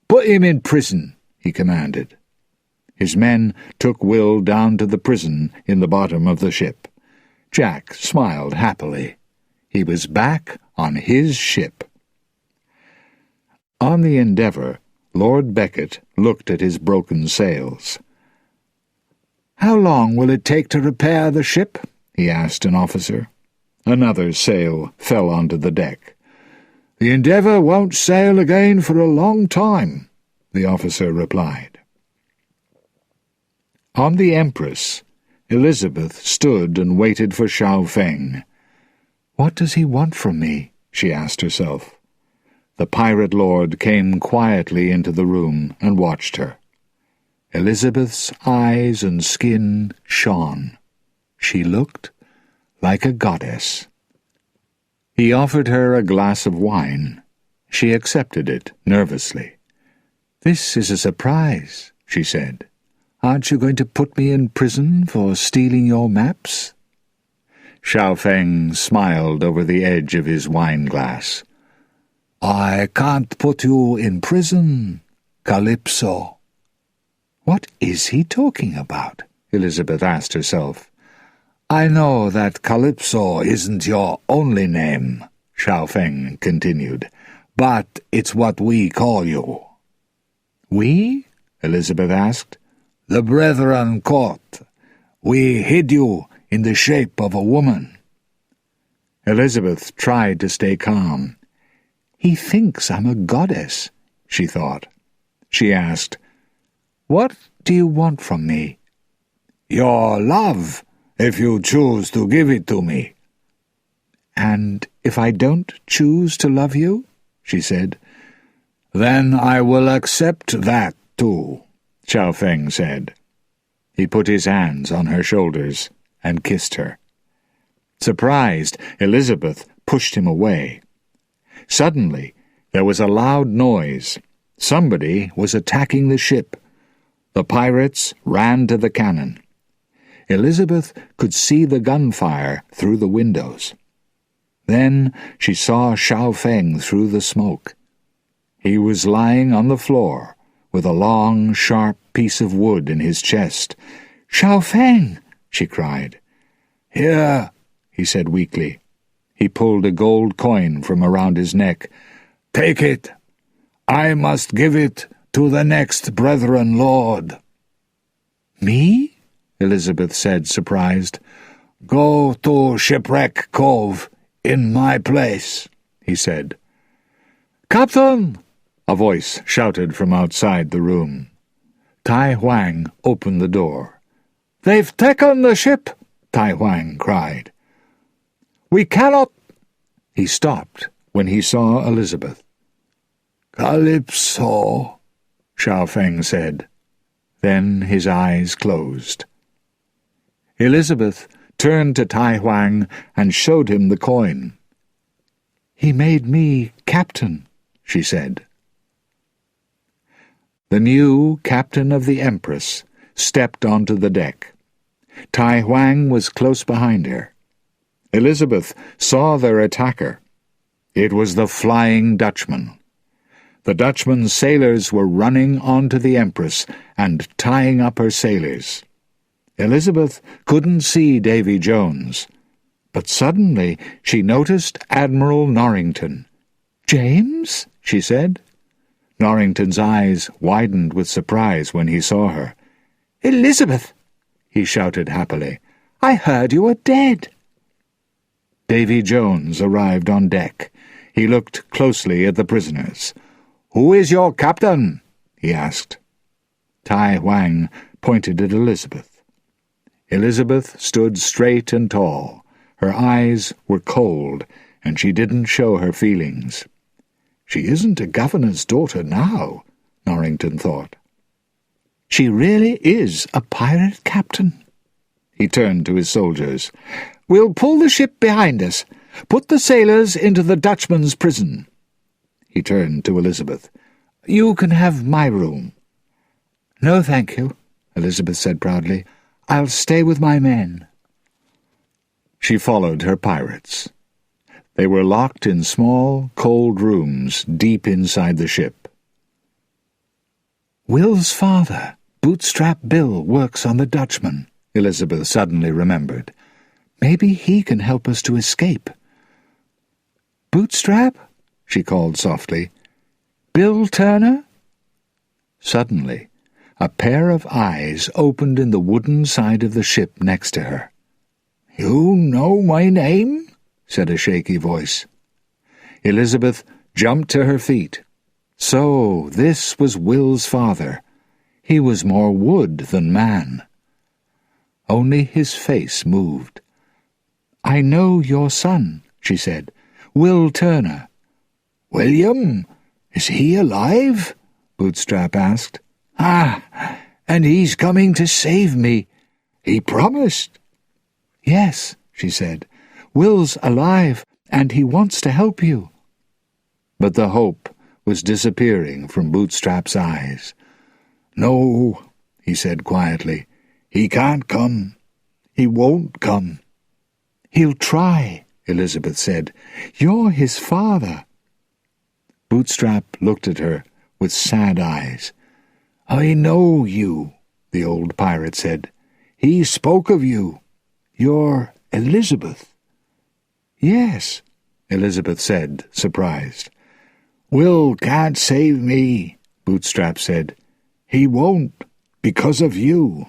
"Put him in prison," he commanded. His men took Will down to the prison in the bottom of the ship. Jack smiled happily. He was back on his ship. On the Endeavour, Lord Beckett looked at his broken sails. "How long will it take to repair the ship?" he asked an officer. Another sail fell onto the deck. "The Endeavour won't sail again for a long time," the officer replied. On the Empress, Elizabeth stood and waited for Xiao Feng. "What does he want from me?" she asked herself. The pirate lord came quietly into the room and watched her. Elizabeth's eyes and skin shone. She looked like a goddess. He offered her a glass of wine. She accepted it nervously. "This is a surprise," she said. "Aren't you going to put me in prison for stealing your maps?" Xiao Feng smiled over the edge of his wine-glass. "I can't put you in prison, Calypso." "What is he talking about?" Elizabeth asked herself. "I know that Calypso isn't your only name," Xiao Feng continued, "but it's what we call you." "We?" Elizabeth asked. "The Brethren Court. We hid you in the shape of a woman." Elizabeth tried to stay calm. "He thinks I'm a goddess," she thought. She asked, "What do you want from me?" "Your love, if you choose to give it to me." "And if I don't choose to love you?" she said. "Then I will accept that, too," Xiao Feng said. He put his hands on her shoulders and kissed her. Surprised, Elizabeth pushed him away. Suddenly, there was a loud noise. Somebody was attacking the ship. The pirates ran to the cannon. Elizabeth could see the gunfire through the windows. Then she saw Xiao Feng through the smoke. He was lying on the floor with a long, sharp piece of wood in his chest. "Xiao Feng!" she cried. "Here," he said weakly. He pulled a gold coin from around his neck. "Take it. I must give it to the next Brethren Lord." "Me?" Elizabeth said, surprised. "Go to Shipwreck Cove in my place," he said. "Captain!" a voice shouted from outside the room. Tai Huang opened the door. "They've taken the ship!" Tai Huang cried. "We cannot—" He stopped when he saw Elizabeth. "Calypso," Xiao Feng said. Then his eyes closed. Elizabeth turned to Tai Huang and showed him the coin. "He made me captain," she said. The new captain of the Empress stepped onto the deck. Tai Huang was close behind her. Elizabeth saw their attacker. It was the Flying Dutchman. The Dutchman's sailors were running onto the Empress and tying up her sailors. Elizabeth couldn't see Davy Jones, but suddenly she noticed Admiral Norrington. "James?" she said. Norrington's eyes widened with surprise when he saw her. "Elizabeth!" he shouted happily. "I heard you were dead." Davy Jones arrived on deck. He looked closely at the prisoners. "Who is your captain?" he asked. Tai Huang pointed at Elizabeth. Elizabeth stood straight and tall. Her eyes were cold, and she didn't show her feelings. She isn't a governor's daughter now, Norrington thought. She really is a pirate captain. He turned to his soldiers. "We'll pull the ship behind us. Put the sailors into the Dutchman's prison." He turned to Elizabeth. "You can have my room." "No, thank you," Elizabeth said proudly. "I'll stay with my men." She followed her pirates. They were locked in small, cold rooms deep inside the ship. "Will's father, Bootstrap Bill, works on the Dutchman," Elizabeth suddenly remembered. "Maybe he can help us to escape." "Bootstrap?" she called softly. "Bill Turner?" Suddenly, a pair of eyes opened in the wooden side of the ship next to her. "You know my name?" said a shaky voice. Elizabeth jumped to her feet. So this was Will's father. He was more wood than man. Only his face moved. "I know your son," she said. "Will Turner." "William? Is he alive?" Bootstrap asked. "Ah, and he's coming to save me." "He promised?" "Yes," she said. "Will's alive, and he wants to help you." But the hope was disappearing from Bootstrap's eyes. "No," he said quietly. "He can't come. He won't come." "He'll try," Elizabeth said. "You're his father." Bootstrap looked at her with sad eyes. "I know you," the old pirate said. "He spoke of you. You're Elizabeth." "Yes," Elizabeth said, surprised. "Will can't save me," Bootstrap said. "He won't, because of you.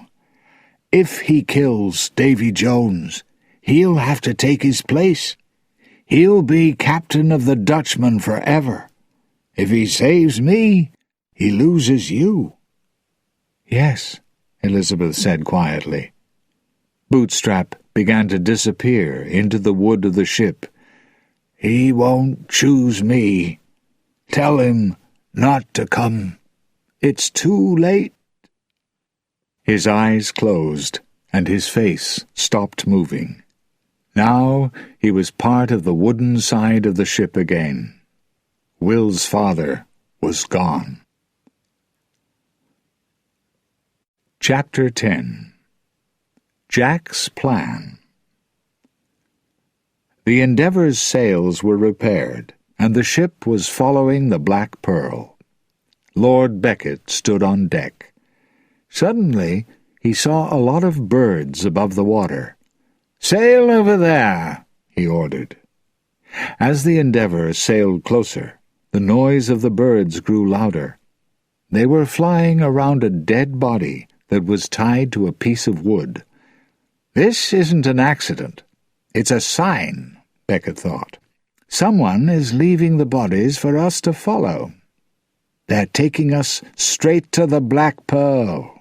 If he kills Davy Jones, he'll have to take his place. He'll be captain of the Dutchman forever. If he saves me, he loses you." "Yes," Elizabeth said quietly. Bootstrap began to disappear into the wood of the ship. "He won't choose me. Tell him not to come. It's too late." His eyes closed, and his face stopped moving. Now he was part of the wooden side of the ship again. Will's father was gone. Chapter 10. Jack's Plan. The Endeavour's sails were repaired, and the ship was following the Black Pearl. Lord Beckett stood on deck. Suddenly he saw a lot of birds above the water. "Sail over there," he ordered. As the Endeavour sailed closer, the noise of the birds grew louder. They were flying around a dead body that was tied to a piece of wood. "This isn't an accident. It's a sign," Beckett thought. "Someone is leaving the bodies for us to follow. They're taking us straight to the Black Pearl."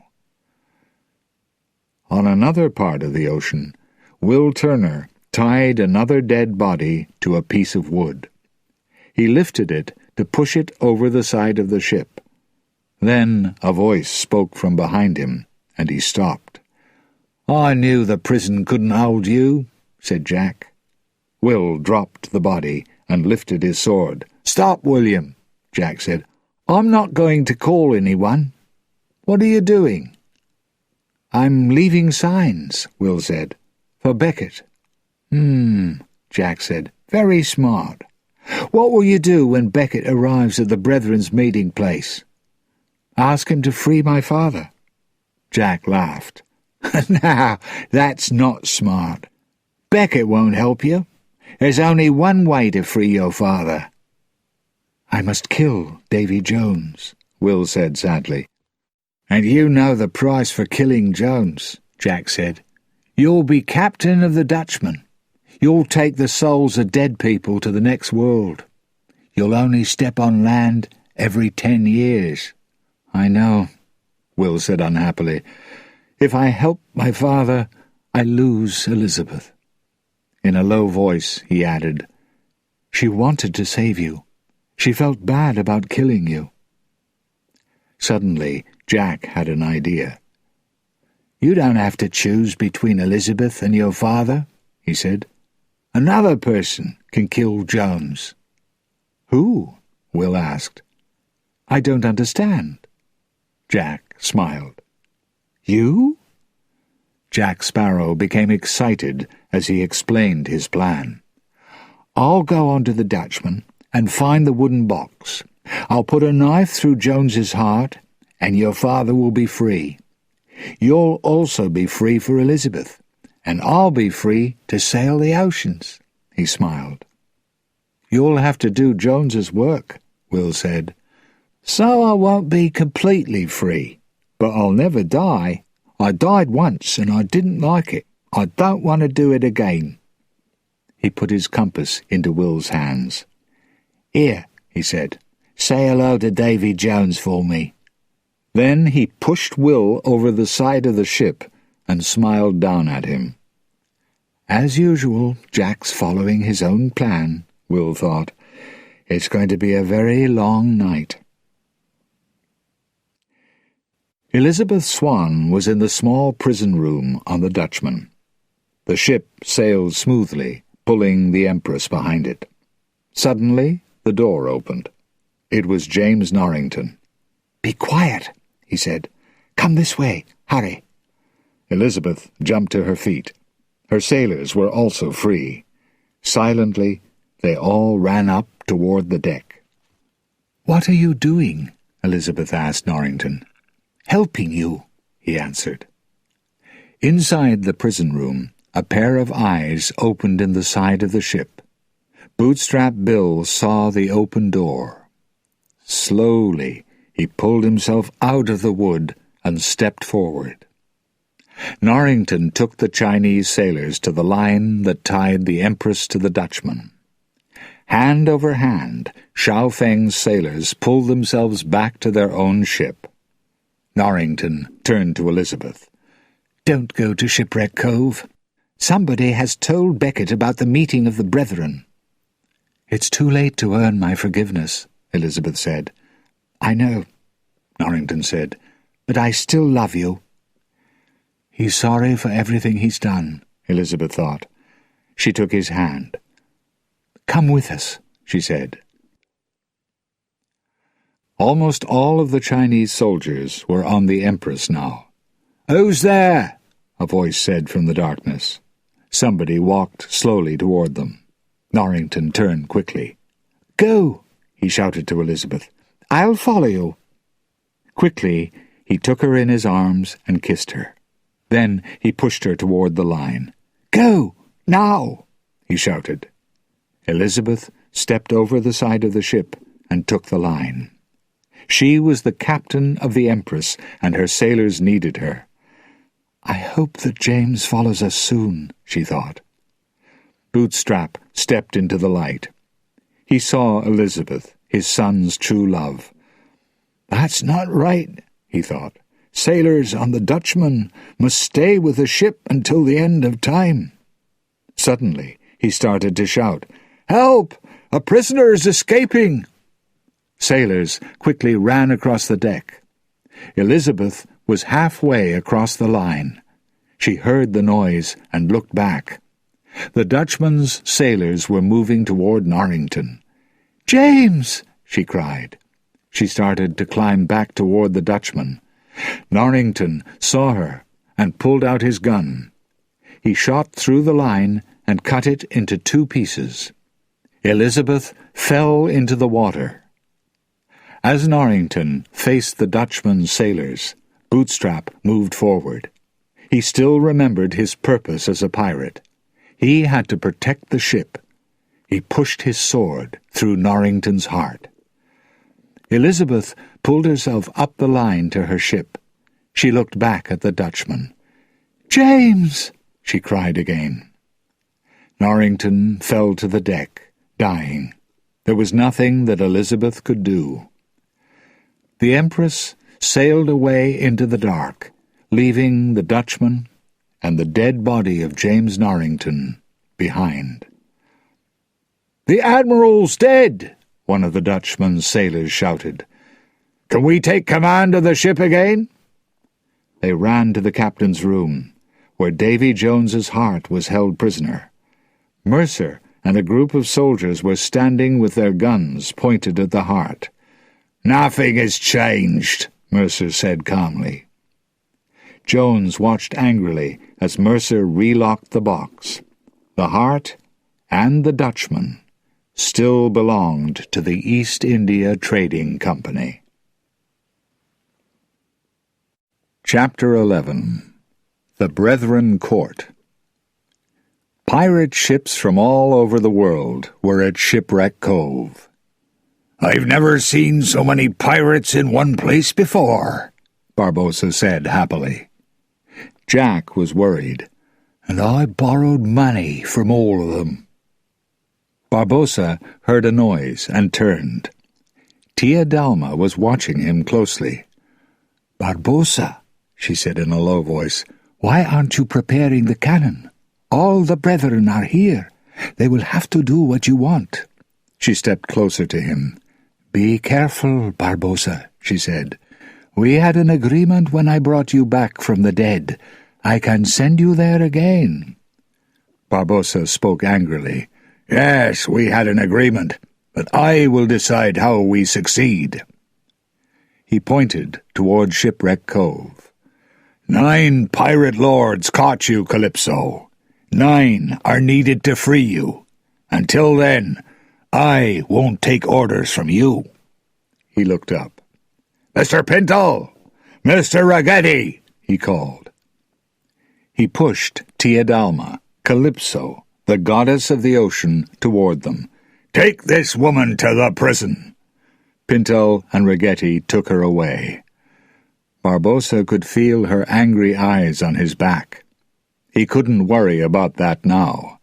On another part of the ocean, Will Turner tied another dead body to a piece of wood. He lifted it to push it over the side of the ship. Then a voice spoke from behind him, and he stopped. "I knew the prison couldn't hold you," said Jack. Will dropped the body and lifted his sword. "Stop, William," Jack said. "I'm not going to call anyone. What are you doing?" "I'm leaving signs," Will said, "for Beckett." Jack said. "Very smart. What will you do when Beckett arrives at the Brethren's meeting place?" "Ask him to free my father." Jack laughed. "Now, that's not smart. Beckett won't help you. There's only one way to free your father." "I must kill Davy Jones," Will said sadly. "And you know the price for killing Jones," Jack said. "You'll be captain of the Dutchman. You'll take the souls of dead people to the next world. You'll only step on land every 10 years. "I know," Will said unhappily. "If I help my father, I lose Elizabeth." In a low voice, he added, "She wanted to save you. She felt bad about killing you." Suddenly, Jack had an idea. "You don't have to choose between Elizabeth and your father," he said. "Another person can kill Jones." "Who?" Will asked. "I don't understand." Jack smiled. "You?" Jack Sparrow became excited as he explained his plan. "I'll go on to the Dutchman and find the wooden box. I'll put a knife through Jones's heart, and your father will be free. You'll also be free for Elizabeth, and I'll be free to sail the oceans." He smiled. "You'll have to do Jones's work," Will said. "So I won't be completely free, but I'll never die. I died once and I didn't like it. I don't want to do it again." He put his compass into Will's hands. "Here," he said, "say hello to Davy Jones for me." Then he pushed Will over the side of the ship and smiled down at him. As usual, Jack's following his own plan, Will thought. It's going to be a very long night. Elizabeth Swann was in the small prison room on the Dutchman. The ship sailed smoothly, pulling the Empress behind it. Suddenly, the door opened. It was James Norrington. "Be quiet," he said. "Come this way. Hurry." Elizabeth jumped to her feet. Her sailors were also free. Silently, they all ran up toward the deck. "What are you doing?" Elizabeth asked Norrington. "Helping you," he answered. Inside the prison room, a pair of eyes opened in the side of the ship. Bootstrap Bill saw the open door. Slowly, he pulled himself out of the wood and stepped forward. Norrington took the Chinese sailors to the line that tied the Empress to the Dutchman. Hand over hand, Xiao Feng's sailors pulled themselves back to their own ship. Norrington turned to Elizabeth. "Don't go to Shipwreck Cove. Somebody has told Beckett about the meeting of the Brethren." "It's too late to earn my forgiveness," Elizabeth said. "I know," Norrington said, "but I still love you." "He's sorry for everything he's done," Elizabeth thought. She took his hand. "Come with us," she said. Almost all of the Chinese soldiers were on the Empress now. "Who's there?" a voice said from the darkness. Somebody walked slowly toward them. Norrington turned quickly. "Go," he shouted to Elizabeth. "I'll follow you." Quickly, he took her in his arms and kissed her. Then he pushed her toward the line. "Go, now," he shouted. Elizabeth stepped over the side of the ship and took the line. She was the captain of the Empress, and her sailors needed her. "I hope that James follows us soon," she thought. Bootstrap stepped into the light. He saw Elizabeth, his son's true love. "That's not right," he thought. "Sailors on the Dutchman must stay with the ship until the end of time." Suddenly, he started to shout, "Help! A prisoner is escaping!" Sailors quickly ran across the deck. Elizabeth was halfway across the line. She heard the noise and looked back. The Dutchman's sailors were moving toward Norrington. "James!" she cried. She started to climb back toward the Dutchman. Norrington saw her and pulled out his gun. He shot through the line and cut it into 2 pieces. Elizabeth fell into the water. As Norrington faced the Dutchman's sailors, Bootstrap moved forward. He still remembered his purpose as a pirate. He had to protect the ship. He pushed his sword through Norrington's heart. Elizabeth pulled herself up the line to her ship. She looked back at the Dutchman. "James!" she cried again. Norrington fell to the deck, dying. There was nothing that Elizabeth could do. The Empress sailed away into the dark, leaving the Dutchman and the dead body of James Norrington behind. "The Admiral's dead!" one of the Dutchman's sailors shouted. "Can we take command of the ship again?" They ran to the captain's room, where Davy Jones's heart was held prisoner. Mercer and a group of soldiers were standing with their guns pointed at the heart. "Nothing has changed," Mercer said calmly. Jones watched angrily as Mercer relocked the box. The heart and the Dutchman still belonged to the East India Trading Company. Chapter 11. The Brethren Court. Pirate ships from all over the world were at Shipwreck Cove. "I've never seen so many pirates in one place before," Barbossa said happily. Jack was worried. "And I borrowed money from all of them." Barbossa heard a noise and turned. Tia Dalma was watching him closely. "Barbossa," she said in a low voice, "why aren't you preparing the cannon? All the brethren are here. They will have to do what you want." She stepped closer to him. "Be careful, Barbossa," she said. "We had an agreement when I brought you back from the dead. I can send you there again." Barbossa spoke angrily. "Yes, we had an agreement, but I will decide how we succeed." He pointed toward Shipwreck Cove. 9 pirate lords caught you, Calypso. 9 are needed to free you. Until then, I won't take orders from you." He looked up. "Mr. Pinto! Mr. Ragetti!" he called. He pushed Tia Dalma, Calypso, the goddess of the ocean, toward them. "Take this woman to the prison." Pinto and Ragetti took her away. Barbossa could feel her angry eyes on his back. He couldn't worry about that now.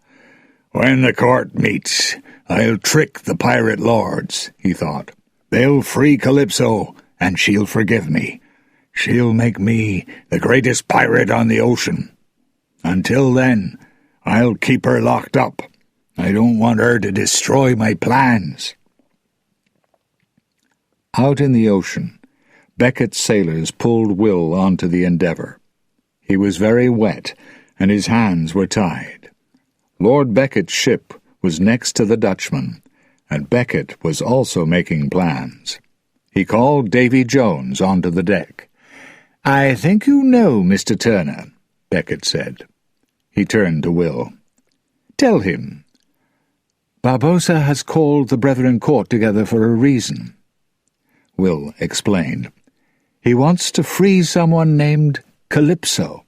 "When the court meets, I'll trick the pirate lords," he thought. "They'll free Calypso, and she'll forgive me. She'll make me the greatest pirate on the ocean. Until then, I'll keep her locked up. I don't want her to destroy my plans." Out in the ocean, Beckett's sailors pulled Will onto the Endeavour. He was very wet, and his hands were tied. Lord Beckett's ship was next to the Dutchman, and Beckett was also making plans. He called Davy Jones onto the deck. "I think you know, Mr. Turner," Beckett said. He turned to Will. "Tell him. Barbossa has called the Brethren Court together for a reason." Will explained. "He wants to free someone named Calypso."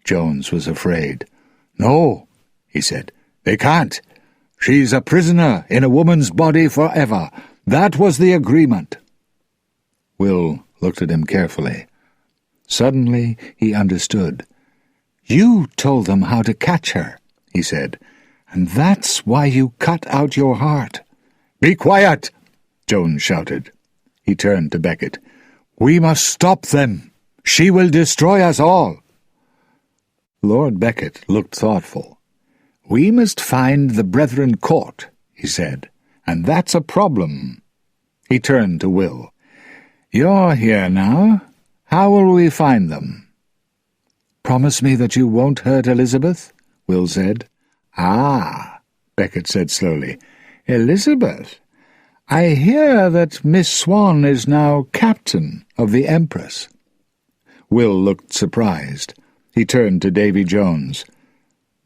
Jones was afraid. "No," he said. "They can't. She's a prisoner in a woman's body forever. That was the agreement." Will looked at him carefully. Suddenly he understood. "You told them how to catch her," he said, "and that's why you cut out your heart." "Be quiet!" Jones shouted. He turned to Beckett. "We must stop them. She will destroy us all." Lord Beckett looked thoughtful. "We must find the Brethren Court," he said, "and that's a problem." He turned to Will. "You're here now. How will we find them?" "Promise me that you won't hurt Elizabeth," Will said. "Ah," Beckett said slowly. "Elizabeth. I hear that Miss Swann is now captain of the Empress." Will looked surprised. He turned to Davy Jones.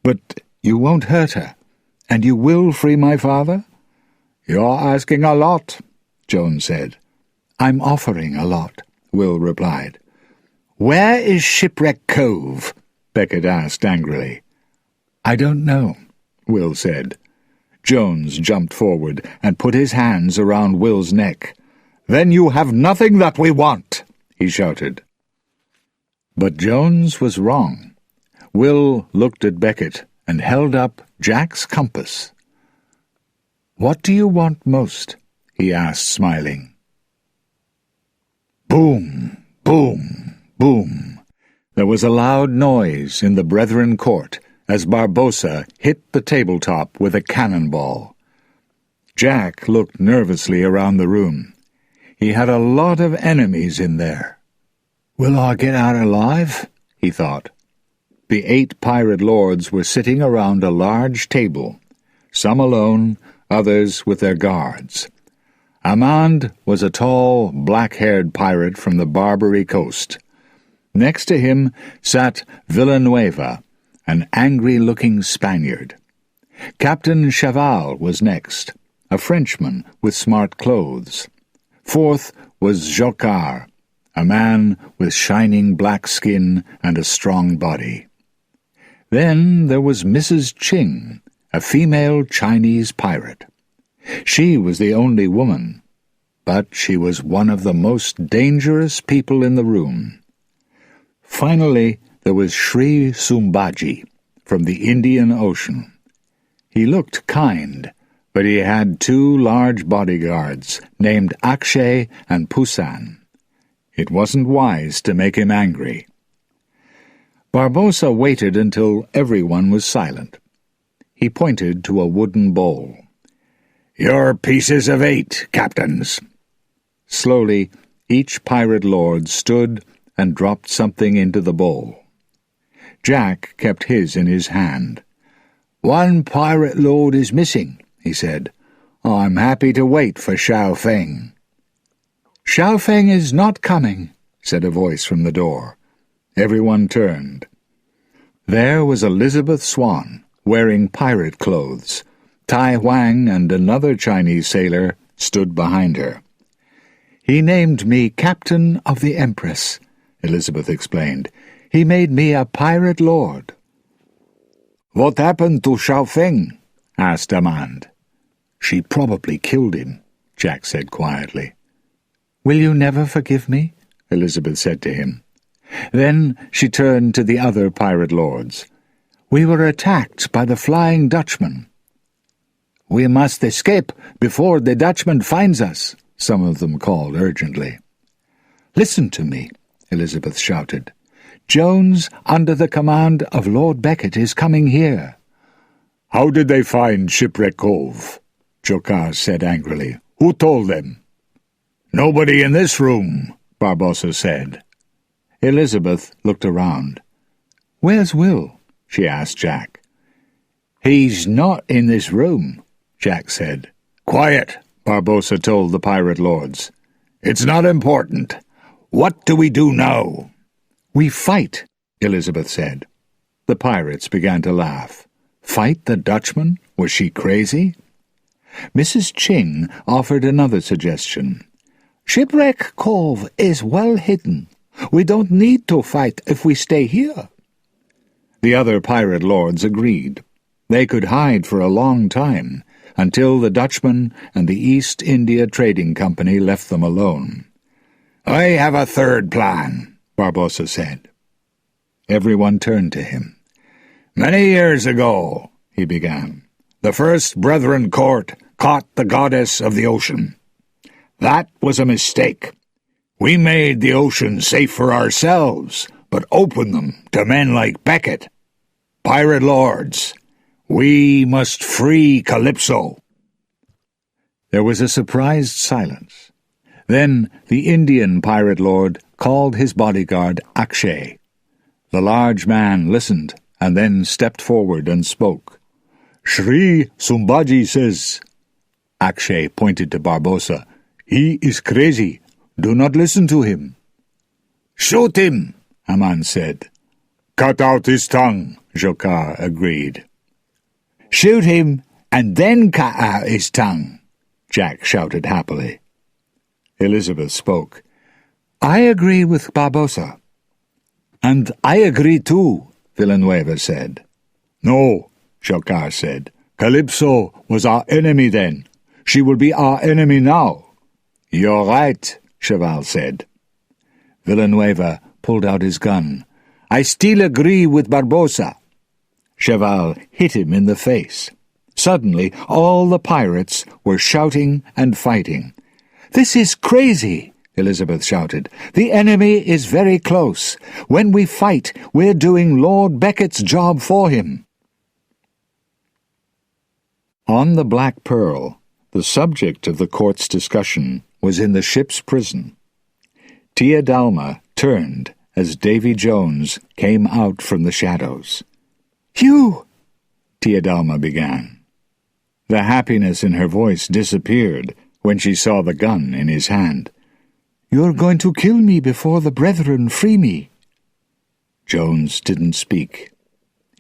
"But you won't hurt her, and you will free my father?" "You're asking a lot," Jones said. "I'm offering a lot," Will replied. "Where is Shipwreck Cove?" Beckett asked angrily. "I don't know," Will said. Jones jumped forward and put his hands around Will's neck. Then you have nothing that we want, he shouted. But Jones was wrong. Will looked at Beckett and held up Jack's compass. "What do you want most?" he asked, smiling. Boom, boom, boom. There was a loud noise in the Brethren court as Barbossa hit the tabletop with a cannonball. Jack looked nervously around the room. He had a lot of enemies in there. "Will I get out alive?" he thought. The 8 pirate lords were sitting around a large table, some alone, others with their guards. Amand was a tall, black-haired pirate from the Barbary coast. Next to him sat Villanueva, an angry-looking Spaniard. Captain Chaval was next, a Frenchman with smart clothes. Fourth was Jocard, a man with shining black skin and a strong body. Then there was Mrs. Ching, a female Chinese pirate. She was the only woman, but she was one of the most dangerous people in the room. Finally, there was Sri Sumbaji from the Indian Ocean. He looked kind, but he had 2 large bodyguards named Akshay and Pusan. It wasn't wise to make him angry. Barbossa waited until everyone was silent. He pointed to a wooden bowl. "Your pieces of 8, captains." Slowly, each pirate lord stood and dropped something into the bowl. Jack kept his in his hand. "One pirate lord is missing," he said. "I'm happy to wait for Xiao Feng." "Xiao Feng is not coming," said a voice from the door. Everyone turned. There was Elizabeth Swann, wearing pirate clothes. Tai Huang and another Chinese sailor stood behind her. "He named me Captain of the Empress," Elizabeth explained. "He made me a pirate lord." "What happened to Xiao Feng?" asked Amand. "She probably killed him," Jack said quietly. "Will you never forgive me?" Elizabeth said to him. Then she turned to the other pirate lords. "We were attacked by the Flying Dutchman." "We must escape before the Dutchman finds us," some of them called urgently. "Listen to me," Elizabeth shouted. "Jones, under the command of Lord Beckett, is coming here." "How did they find Shipwreck Cove?" Jocard said angrily. "Who told them?" "Nobody in this room," Barbossa said. Elizabeth looked around. "Where's Will?" she asked Jack. "He's not in this room," Jack said. "Quiet," Barbossa told the pirate lords. "It's not important. What do we do now?" "We fight," Elizabeth said. The pirates began to laugh. Fight the Dutchman? Was she crazy? Mrs. Ching offered another suggestion. "Shipwreck Cove is well hidden. We don't need to fight if we stay here." The other pirate lords agreed. They could hide for a long time, until the Dutchman and the East India Trading Company left them alone. "I have a third plan," Barbossa said. Everyone turned to him. "Many years ago," he began, "the first Brethren court caught the goddess of the ocean. That was a mistake. We made the ocean safe for ourselves, but opened them to men like Beckett. Pirate lords, we must free Calypso." There was a surprised silence. Then the Indian pirate lord called his bodyguard Akshay. The large man listened and then stepped forward and spoke. "Sri Sumbaji says—" Akshay pointed to Barbossa. "He is crazy. Do not listen to him." "Shoot him," Amand said. "Cut out his tongue," Jocard agreed. "Shoot him and then cut out his tongue," Jack shouted happily. Elizabeth spoke. "I agree with Barbossa." "And I agree too," Villanueva said. "No," Jocard said. "Calypso was our enemy then. She will be our enemy now." "You're right," Cheval said. Villanueva pulled out his gun. "I still agree with Barbossa." Cheval hit him in the face. Suddenly, all the pirates were shouting and fighting. "This is crazy!" Elizabeth shouted. "The enemy is very close. When we fight, we're doing Lord Becket's job for him." On the Black Pearl, the subject of the court's discussion was in the ship's prison. Tia Dalma turned as Davy Jones came out from the shadows. "Hugh!" Tia Dalma began. The happiness in her voice disappeared when she saw the gun in his hand. "You're going to kill me before the brethren free me." Jones didn't speak.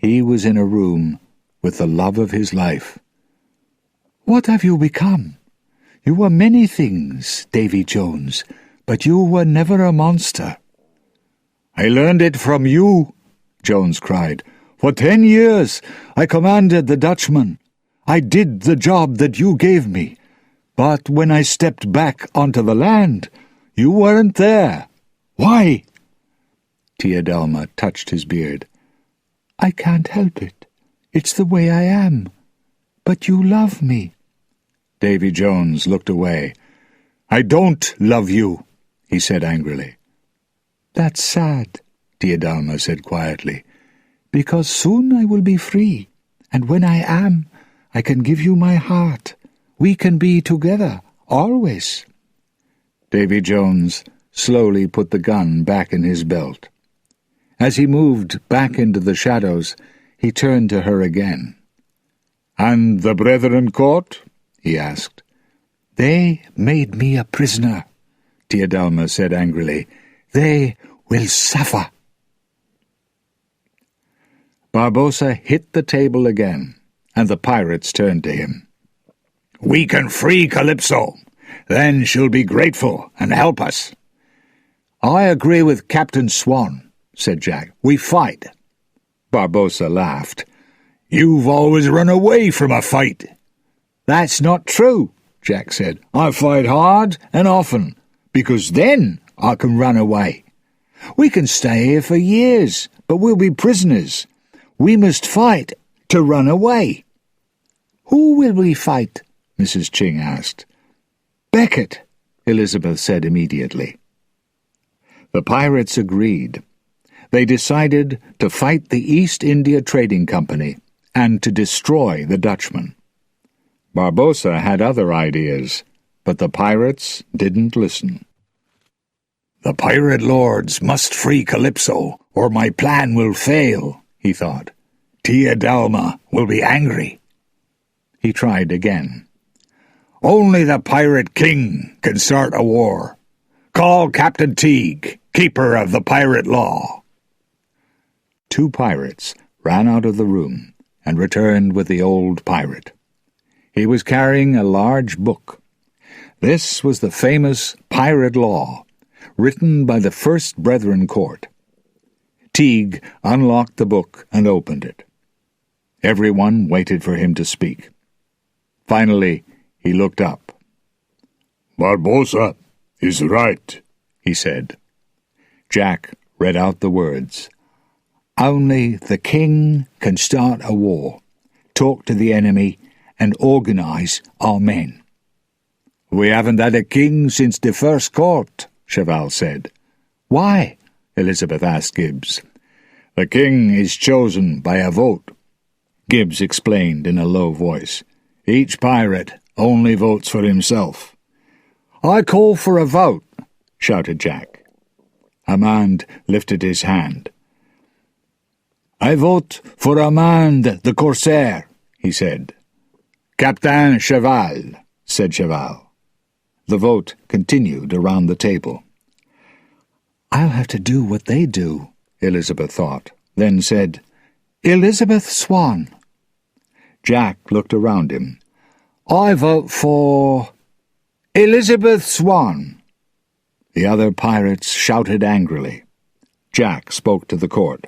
He was in a room with the love of his life. "What have you become? You were many things, Davy Jones, but you were never a monster." "I learned it from you," Jones cried. "For 10 years I commanded the Dutchman. I did the job that you gave me. But when I stepped back onto the land, you weren't there. Why?" Tia Dalma touched his beard. "I can't help it. It's the way I am. But you love me." Davy Jones looked away. "I don't love you," he said angrily. "That's sad," Tia Dalma said quietly, "because soon I will be free, and when I am, I can give you my heart. We can be together, always." Davy Jones slowly put the gun back in his belt. As he moved back into the shadows, he turned to her again. "And the Brethren Court?" he asked. "They made me a prisoner," Tia Dalma said angrily. "They will suffer." Barbossa hit the table again, and the pirates turned to him. "We can free Calypso. Then she'll be grateful and help us." "I agree with Captain Swann," said Jack. "We fight." Barbossa laughed. "You've always run away from a fight." "That's not true," Jack said. "I fight hard and often, because then I can run away. We can stay here for years, but we'll be prisoners. We must fight to run away." "Who will we fight?" Mrs. Ching asked. "Becket," Elizabeth said immediately. The pirates agreed. They decided to fight the East India Trading Company and to destroy the Dutchman. Barbossa had other ideas, but the pirates didn't listen. "The pirate lords must free Calypso, or my plan will fail," he thought. "Tia Dalma will be angry." He tried again. "Only the pirate king can start a war. Call Captain Teague, keeper of the pirate law." 2 pirates ran out of the room and returned with the old pirate. He was carrying a large book. This was the famous Pirate Law, written by the First Brethren Court. Teague unlocked the book and opened it. Everyone waited for him to speak. Finally, he looked up. "Barbossa is right," he said. Jack read out the words. "Only the king can start a war, talk to the enemy, and organize our men." "We haven't had a king since the first court," Cheval said. "Why?" Elizabeth asked Gibbs. "The king is chosen by a vote," Gibbs explained in a low voice. "Each pirate only votes for himself." "I call for a vote," shouted Jack. Amand lifted his hand. "I vote for Amand the Corsair," he said. "Captain Cheval," said Cheval. The vote continued around the table. "I'll have to do what they do," Elizabeth thought, then said, "Elizabeth Swann." Jack looked around him. "I vote for Elizabeth Swann." The other pirates shouted angrily. Jack spoke to the court.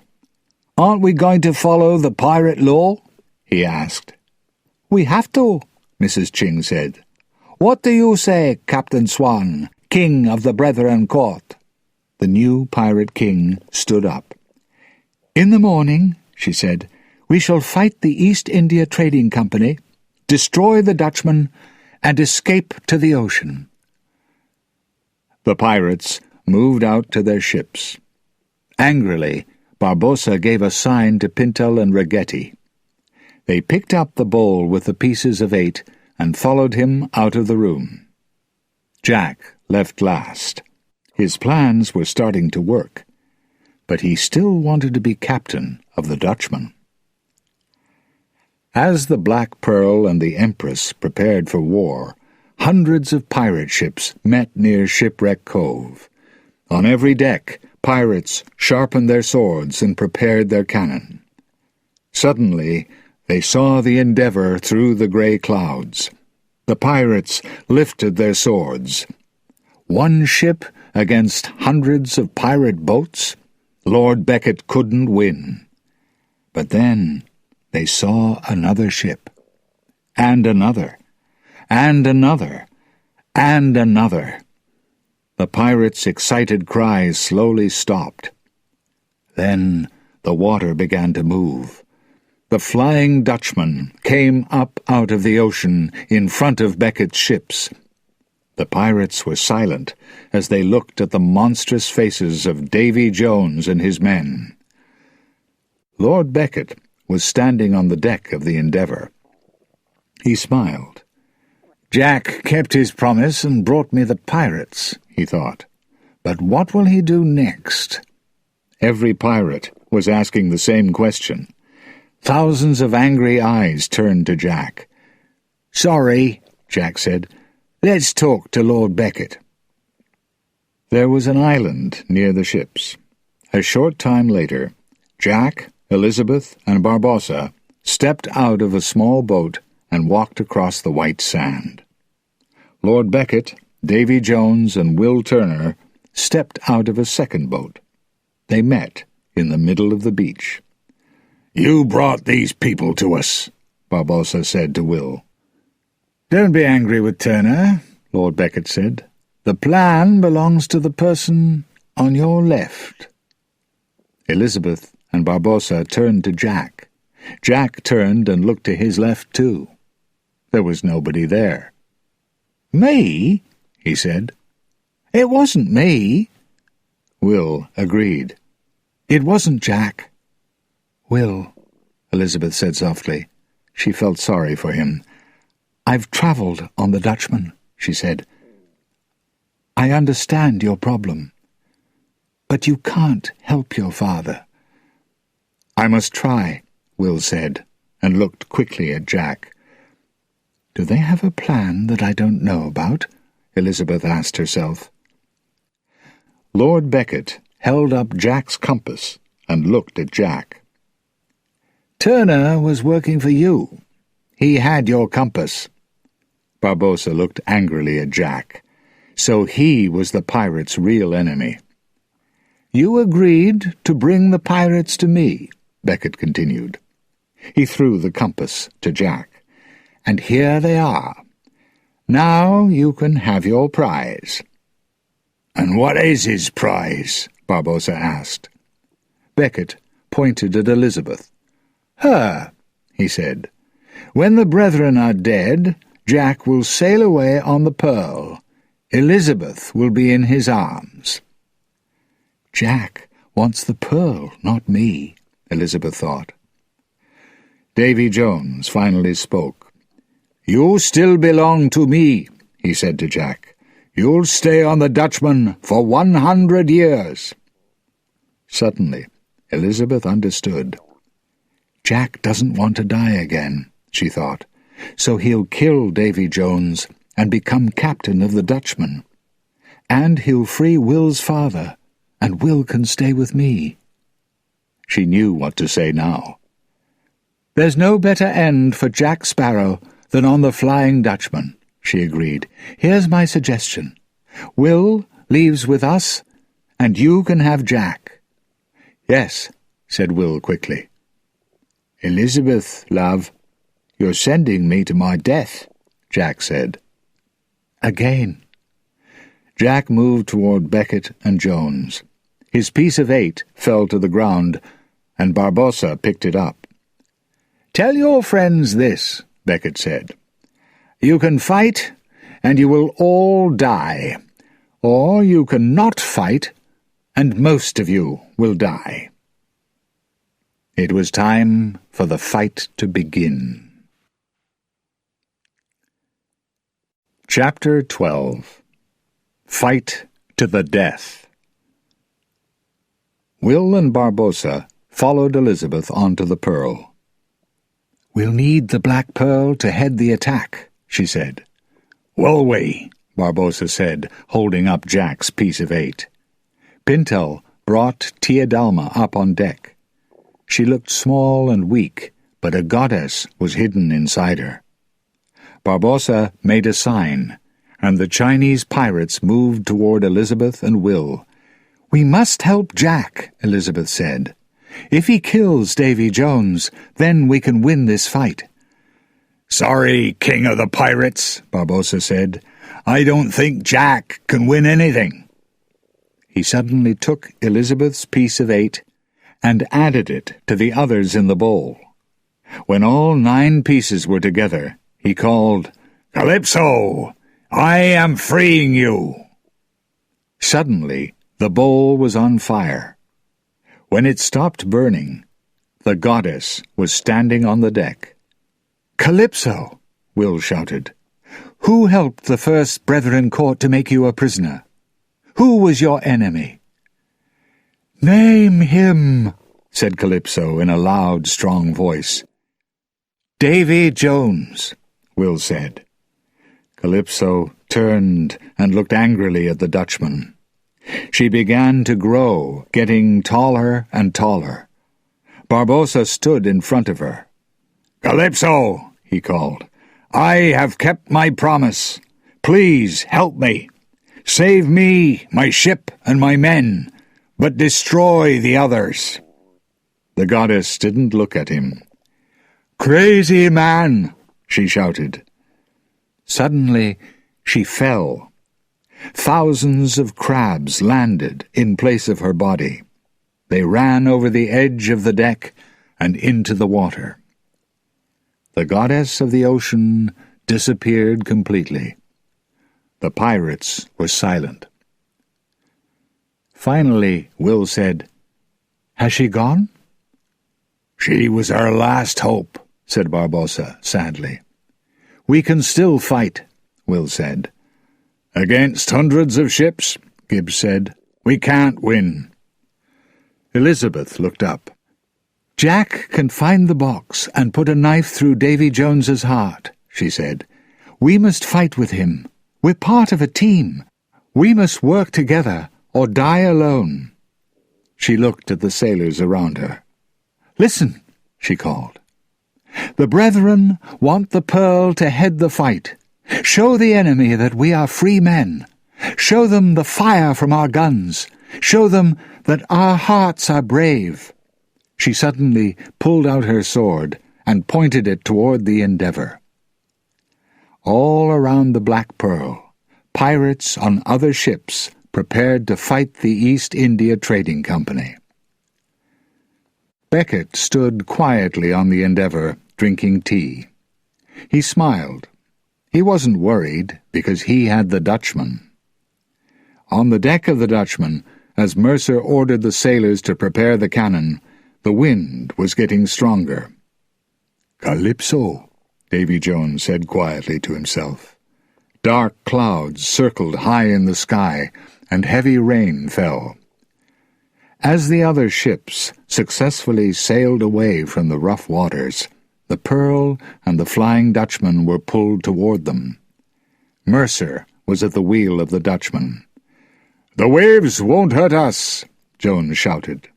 "Aren't we going to follow the pirate law?" he asked. "We have to," Mrs. Ching said. What do you say, Captain Swann, King of the Brethren Court?" The new pirate king stood up. "In the morning," she said, "we shall fight the East India Trading Company, destroy the Dutchmen, and escape to the ocean." The pirates moved out to their ships. Angrily, Barbossa gave a sign to Pintel and Ragetti. They picked up the bowl with the pieces of 8 and followed him out of the room. Jack left last. His plans were starting to work, but he still wanted to be captain of the Dutchman. As the Black Pearl and the Empress prepared for war, hundreds of pirate ships met near Shipwreck Cove. On every deck, pirates sharpened their swords and prepared their cannon. Suddenly, they saw the Endeavour through the grey clouds. The pirates lifted their swords. One ship against hundreds of pirate boats? Lord Becket couldn't win. But then they saw another ship, and another, and another, and another. The pirates' excited cries slowly stopped. Then the water began to move. The Flying Dutchman came up out of the ocean in front of Becket's ships. The pirates were silent as they looked at the monstrous faces of Davy Jones and his men. Lord Becket was standing on the deck of the Endeavour. He smiled. "Jack kept his promise and brought me the pirates," he thought. "But what will he do next?" Every pirate was asking the same question. Thousands of angry eyes turned to Jack. "Sorry," Jack said. "Let's talk to Lord Becket." There was an island near the ships. A short time later, Jack, Elizabeth, and Barbossa stepped out of a small boat and walked across the white sand. Lord Becket, Davy Jones, and Will Turner stepped out of a second boat. They met in the middle of the beach. "You brought these people to us," Barbossa said to Will. "Don't be angry with Turner," Lord Becket said. "The plan belongs to the person on your left." Elizabeth and Barbossa turned to Jack. Jack turned and looked to his left too. There was nobody there. "Me?" he said. "It wasn't me." Will agreed. "It wasn't Jack." "Will," Elizabeth said softly. She felt sorry for him. "I've travelled on the Dutchman," she said. "I understand your problem. But you can't help your father." "I must try," Will said, and looked quickly at Jack. "Do they have a plan that I don't know about?" Elizabeth asked herself. Lord Becket held up Jack's compass and looked at Jack. "Turner was working for you. He had your compass." Barbossa looked angrily at Jack. So he was the pirates' real enemy. "You agreed to bring the pirates to me," Becket continued. He threw the compass to Jack. "And here they are. Now you can have your prize." "And what is his prize?" Barbossa asked. Becket pointed at Elizabeth. "Her," he said. "When the brethren are dead, Jack will sail away on the Pearl. Elizabeth will be in his arms." "Jack wants the Pearl, not me," Elizabeth thought. Davy Jones finally spoke. "You still belong to me," he said to Jack. "You'll stay on the Dutchman for 100 years." Suddenly, Elizabeth understood. Jack doesn't want to die again, she thought, so he'll kill Davy Jones and become captain of the Dutchman. And he'll free Will's father, and Will can stay with me. She knew what to say now. "There's no better end for Jack Sparrow than on the Flying Dutchman," she agreed. "Here's my suggestion. Will leaves with us, and you can have Jack." "Yes," said Will quickly. "Elizabeth, love, you're sending me to my death," Jack said. again." Jack moved toward Beckett and Jones. His piece of 8 fell to the ground, and Barbossa picked it up. "Tell your friends this," Beckett said. "You can fight, and you will all die. Or you can not fight, and most of you will die." It was time for the fight to begin. Chapter 12. Fight to the Death. Will and Barbossa followed Elizabeth onto the Pearl. "We'll need the Black Pearl to head the attack," she said. "Will we?" Barbossa said, holding up Jack's piece of 8. Pintel brought Tia Dalma up on deck. She looked small and weak, but a goddess was hidden inside her. Barbossa made a sign, and the Chinese pirates moved toward Elizabeth and Will. "We must help Jack," Elizabeth said. "If he kills Davy Jones, then we can win this fight." "Sorry, King of the Pirates," Barbossa said. "I don't think Jack can win anything." He suddenly took Elizabeth's piece of 8 and added it to the others in the bowl. When all 9 pieces were together, he called, "Calypso, I am freeing you." Suddenly, the bowl was on fire. When it stopped burning, the goddess was standing on the deck. "Calypso," Will shouted. "who helped the first Brethren court to make you a prisoner? Who was your enemy?" "Name him," said Calypso in a loud, strong voice. "Davy Jones," Will said. Calypso turned and looked angrily at the Dutchman. She began to grow, getting taller and taller. Barbossa stood in front of her. "Calypso," he called, "I have kept my promise. Please help me. Save me, my ship, and my men, but destroy the others." The goddess didn't look at him. "Crazy man!" she shouted. Suddenly, she fell. Thousands of crabs landed in place of her body. They ran over the edge of the deck and into the water. The goddess of the ocean disappeared completely. The pirates were silent. Finally, Will said, "Has she gone?" "She was our last hope," said Barbossa sadly. "We can still fight," Will said. "Against hundreds of ships," Gibbs said. "We can't win." Elizabeth looked up. "Jack can find the box and put a knife through Davy Jones's heart," she said. "We must fight with him. We're part of a team. We must work together or die alone." She looked at the sailors around her. "Listen," she called. "The Brethren want the pearl to head the fight. Show the enemy that we are free men. Show them the fire from our guns. Show them that our hearts are brave." She suddenly pulled out her sword and pointed it toward the Endeavour. All around the Black Pearl, pirates on other ships prepared to fight the East India Trading Company. Beckett stood quietly on the Endeavour, drinking tea. He smiled. He wasn't worried, because he had the Dutchman. On the deck of the Dutchman, as Mercer ordered the sailors to prepare the cannon, the wind was getting stronger. "Calypso," Davy Jones said quietly to himself. Dark clouds circled high in the sky, and heavy rain fell. As the other ships successfully sailed away from the rough waters, the Pearl and the Flying Dutchman were pulled toward them. Mercer was at the wheel of the Dutchman. "The waves won't hurt us," Jones shouted.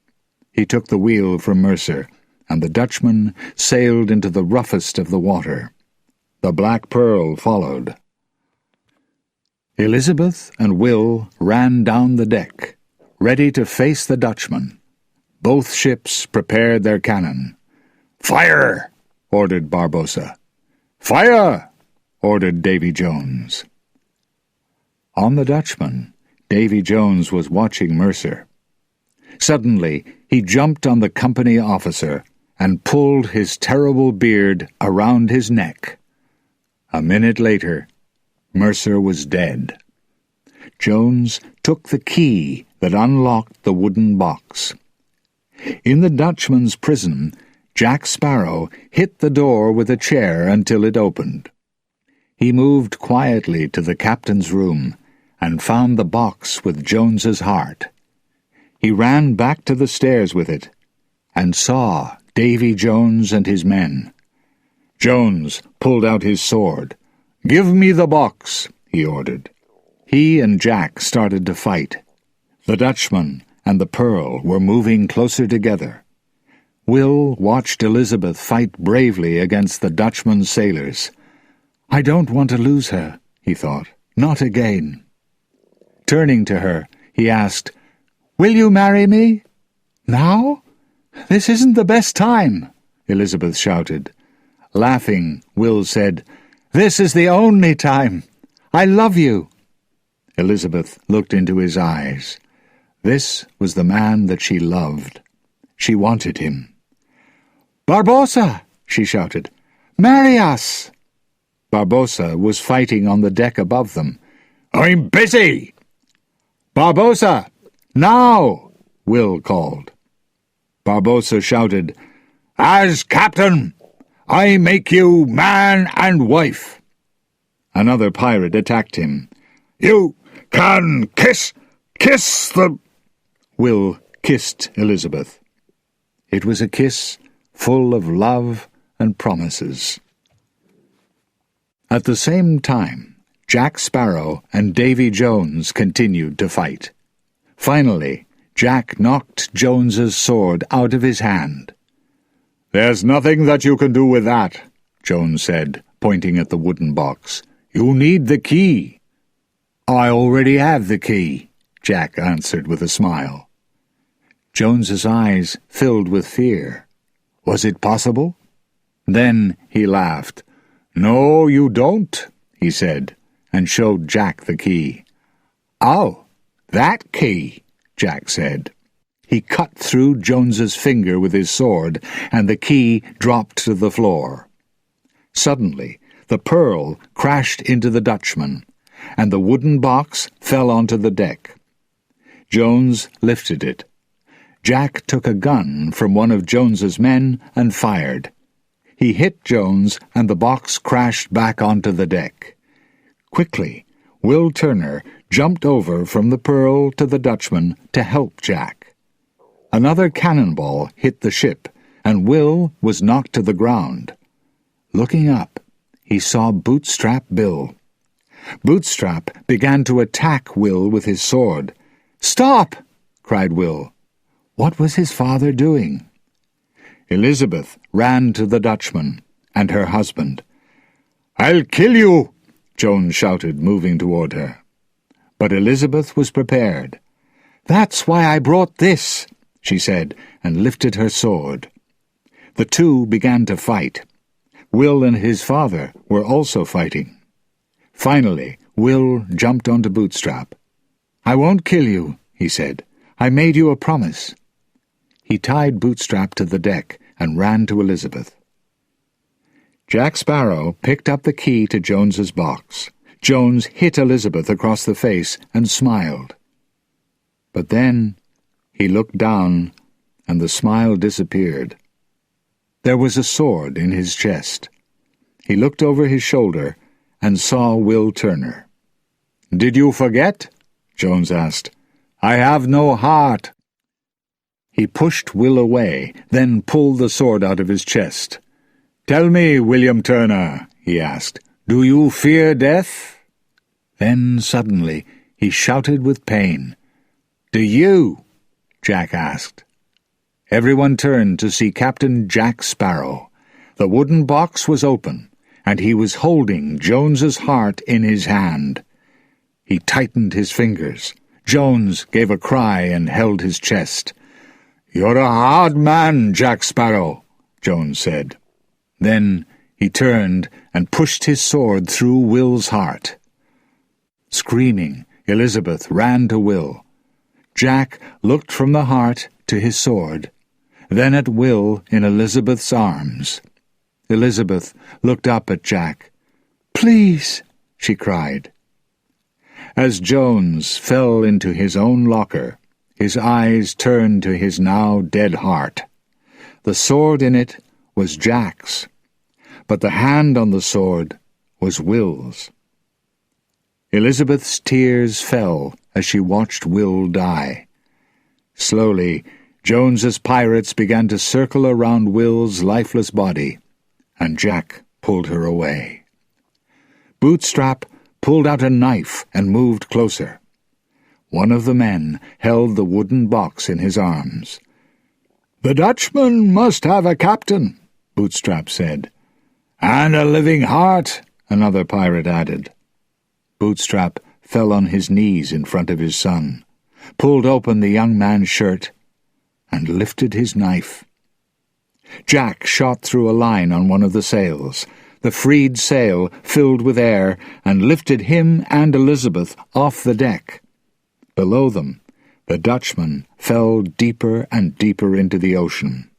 He took the wheel from Mercer, and the Dutchman sailed into the roughest of the water. The Black Pearl followed. Elizabeth and Will ran down the deck, ready to face the Dutchman. Both ships prepared their cannon. "Fire!" ordered Barbossa. "Fire!" ordered Davy Jones. On the Dutchman, Davy Jones was watching Mercer. Suddenly, he jumped on the company officer and pulled his terrible beard around his neck. A minute later, Mercer was dead. Jones took the key that unlocked the wooden box. In the Dutchman's prison, Jack Sparrow hit the door with a chair until it opened. He moved quietly to the captain's room and found the box with Jones's heart. He ran back to the stairs with it and saw Davy Jones and his men. Jones pulled out his sword. "Give me the box," he ordered. He and Jack started to fight. The Dutchman and the Pearl were moving closer together. Will watched Elizabeth fight bravely against the Dutchman's sailors. "I don't want to lose her," he thought. "Not again." Turning to her, he asked, "Will you marry me?" "Now? This isn't the best time," Elizabeth shouted. Laughing, Will said, "This is the only time. I love you." Elizabeth looked into his eyes. This was the man that she loved. She wanted him. "Barbossa!" she shouted. "Marry us!" Barbossa was fighting on the deck above them. "I'm busy!" "Barbossa! Now!" Will called. Barbossa shouted, "As captain, I make you man and wife." Another pirate attacked him. "You can kiss the—" Will kissed Elizabeth. It was a kiss full of love and promises. At the same time, Jack Sparrow and Davy Jones continued to fight. Finally, Jack knocked Jones's sword out of his hand. "There's nothing that you can do with that," Jones said, pointing at the wooden box. "You need the key." "I already have the key," Jack answered with a smile. Jones's eyes filled with fear. Was it possible? Then he laughed. "No, you don't," he said, and showed Jack the key. "Oh, that key," Jack said. He cut through Jones's finger with his sword, and the key dropped to the floor. Suddenly, the Pearl crashed into the Dutchman, and the wooden box fell onto the deck. Jones lifted it. Jack took a gun from one of Jones's men and fired. He hit Jones, and the box crashed back onto the deck. Quickly, Will Turner jumped over from the Pearl to the Dutchman to help Jack. Another cannonball hit the ship, and Will was knocked to the ground. Looking up, he saw Bootstrap Bill. Bootstrap began to attack Will with his sword. "Stop!" cried Will. What was his father doing? Elizabeth ran to the Dutchman and her husband. "I'll kill you!" Jones shouted, moving toward her. But Elizabeth was prepared. "That's why I brought this," she said, and lifted her sword. The two began to fight. Will and his father were also fighting. Finally, Will jumped onto Bootstrap. "I won't kill you," he said. "I made you a promise." He tied Bootstrap to the deck and ran to Elizabeth. Jack Sparrow picked up the key to Jones's box. Jones hit Elizabeth across the face and smiled. But then he looked down, and the smile disappeared. There was a sword in his chest. He looked over his shoulder and saw Will Turner. "Did you forget?" Jones asked. "I have no heart." He pushed Will away, then pulled the sword out of his chest. "Tell me, William Turner," he asked, "do you fear death?" Then suddenly he shouted with pain. "Do you?" Jack asked. Everyone turned to see Captain Jack Sparrow. The wooden box was open, and he was holding Jones's heart in his hand. He tightened his fingers. Jones gave a cry and held his chest. "You're a hard man, Jack Sparrow," Jones said. Then he turned and pushed his sword through Will's heart. Screaming, Elizabeth ran to Will. Jack looked from the heart to his sword, then at Will in Elizabeth's arms. Elizabeth looked up at Jack. "Please," she cried. As Jones fell into his own locker, his eyes turned to his now dead heart. The sword in it was Jack's, but the hand on the sword was Will's. Elizabeth's tears fell as she watched Will die. Slowly, Jones's pirates began to circle around Will's lifeless body, and Jack pulled her away. Bootstrap pulled out a knife and moved closer. One of the men held the wooden box in his arms. "The Dutchman must have a captain," Bootstrap said. "And a living heart," another pirate added. Bootstrap fell on his knees in front of his son, pulled open the young man's shirt, and lifted his knife. Jack shot through a line on one of the sails. The freed sail filled with air and lifted him and Elizabeth off the deck. Below them, the Dutchman fell deeper and deeper into the ocean.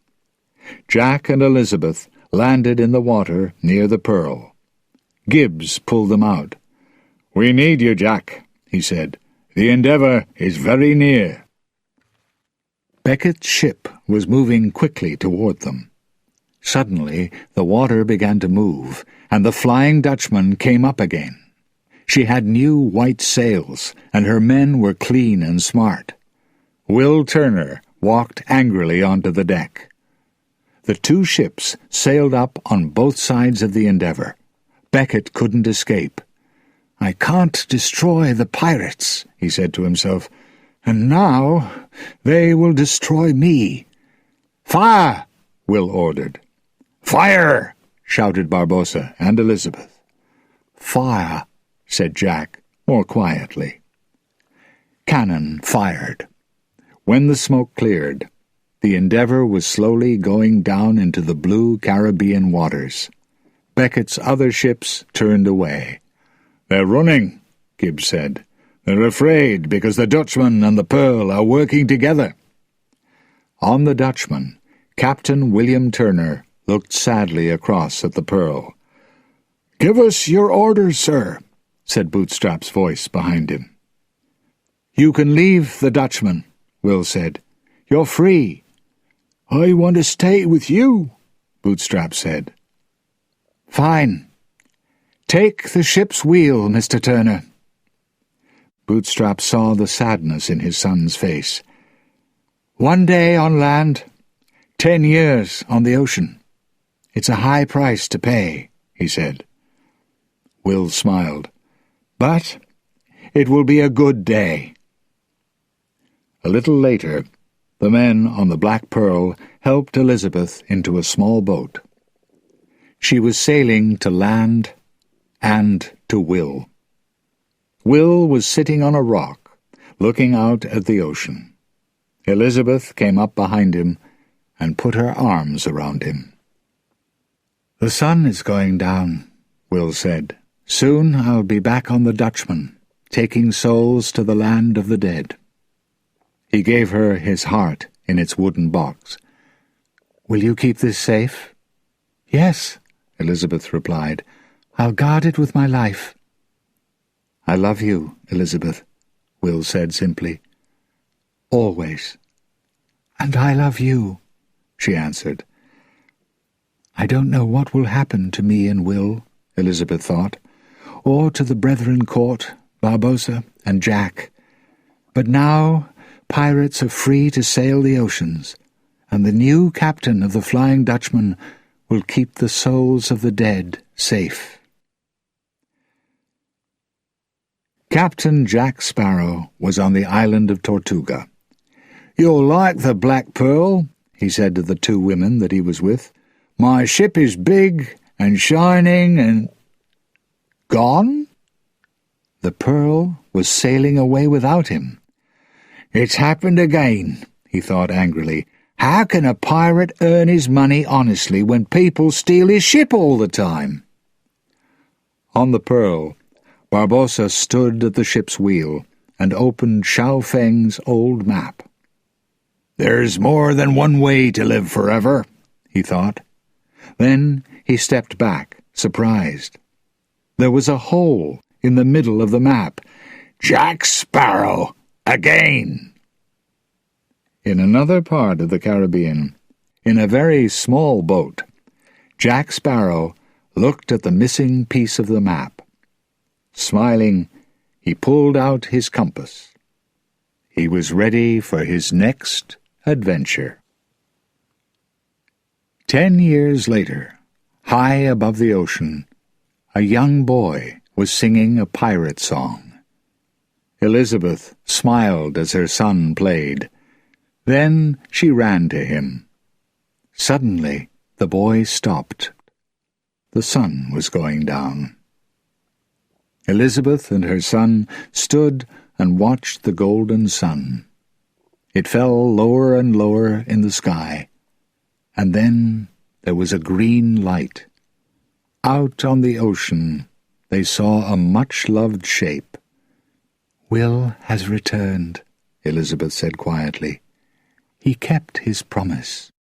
Jack and Elizabeth landed in the water near the Pearl. Gibbs pulled them out. "We need you, Jack," he said. "The Endeavour is very near." Beckett's ship was moving quickly toward them. Suddenly, the water began to move, and the Flying Dutchman came up again. She had new white sails, and her men were clean and smart. Will Turner walked angrily onto the deck. The two ships sailed up on both sides of the Endeavour. Beckett couldn't escape. "I can't destroy the pirates," he said to himself, "and now they will destroy me." "Fire!" Will ordered. "Fire!" shouted Barbossa and Elizabeth. "Fire!" said Jack, more quietly. Cannon fired. When the smoke cleared, the Endeavour was slowly going down into the blue Caribbean waters. Beckett's other ships turned away. "They're running," Gibbs said. "They're afraid because the Dutchman and the Pearl are working together." On the Dutchman, Captain William Turner looked sadly across at the Pearl. "Give us your orders, sir," said Bootstrap's voice behind him. "You can leave the Dutchman," Will said. "You're free." "I want to stay with you," Bootstrap said. "Fine. Take the ship's wheel, Mr. Turner." Bootstrap saw the sadness in his son's face. "1 day on land, 10 years on the ocean. It's a high price to pay," he said. Will smiled. "But it will be a good day." A little later, the men on the Black Pearl helped Elizabeth into a small boat. She was sailing to land and to Will. Will was sitting on a rock, looking out at the ocean. Elizabeth came up behind him and put her arms around him. "The sun is going down," Will said. "Soon I'll be back on the Dutchman, taking souls to the land of the dead." He gave her his heart in its wooden box. "Will you keep this safe?" "Yes," Elizabeth replied. "I'll guard it with my life." "I love you, Elizabeth," Will said simply. "Always." "And I love you," she answered. "I don't know what will happen to me and Will," Elizabeth thought, "or to the Brethren Court, Barbossa, and Jack. But now pirates are free to sail the oceans, and the new captain of the Flying Dutchman will keep the souls of the dead safe." Captain Jack Sparrow was on the island of Tortuga. "You're like the Black Pearl," he said to the two women that he was with. "My ship is big and shining and—" Gone? The Pearl was sailing away without him. "It's happened again," he thought angrily. "How can a pirate earn his money honestly when people steal his ship all the time?" On the Pearl, Barbossa stood at the ship's wheel and opened Xiao Feng's old map. "There's more than one way to live forever," he thought. Then he stepped back, surprised. There was a hole in the middle of the map. "Jack Sparrow! Again!" In another part of the Caribbean, in a very small boat, Jack Sparrow looked at the missing piece of the map. Smiling, he pulled out his compass. He was ready for his next adventure. 10 years later, high above the ocean, a young boy was singing a pirate song. Elizabeth smiled as her son played. Then she ran to him. Suddenly, the boy stopped. The sun was going down. Elizabeth and her son stood and watched the golden sun. It fell lower and lower in the sky, and then there was a green light. Out on the ocean they saw a much-loved shape. "Will has returned," Elizabeth said quietly. "He kept his promise."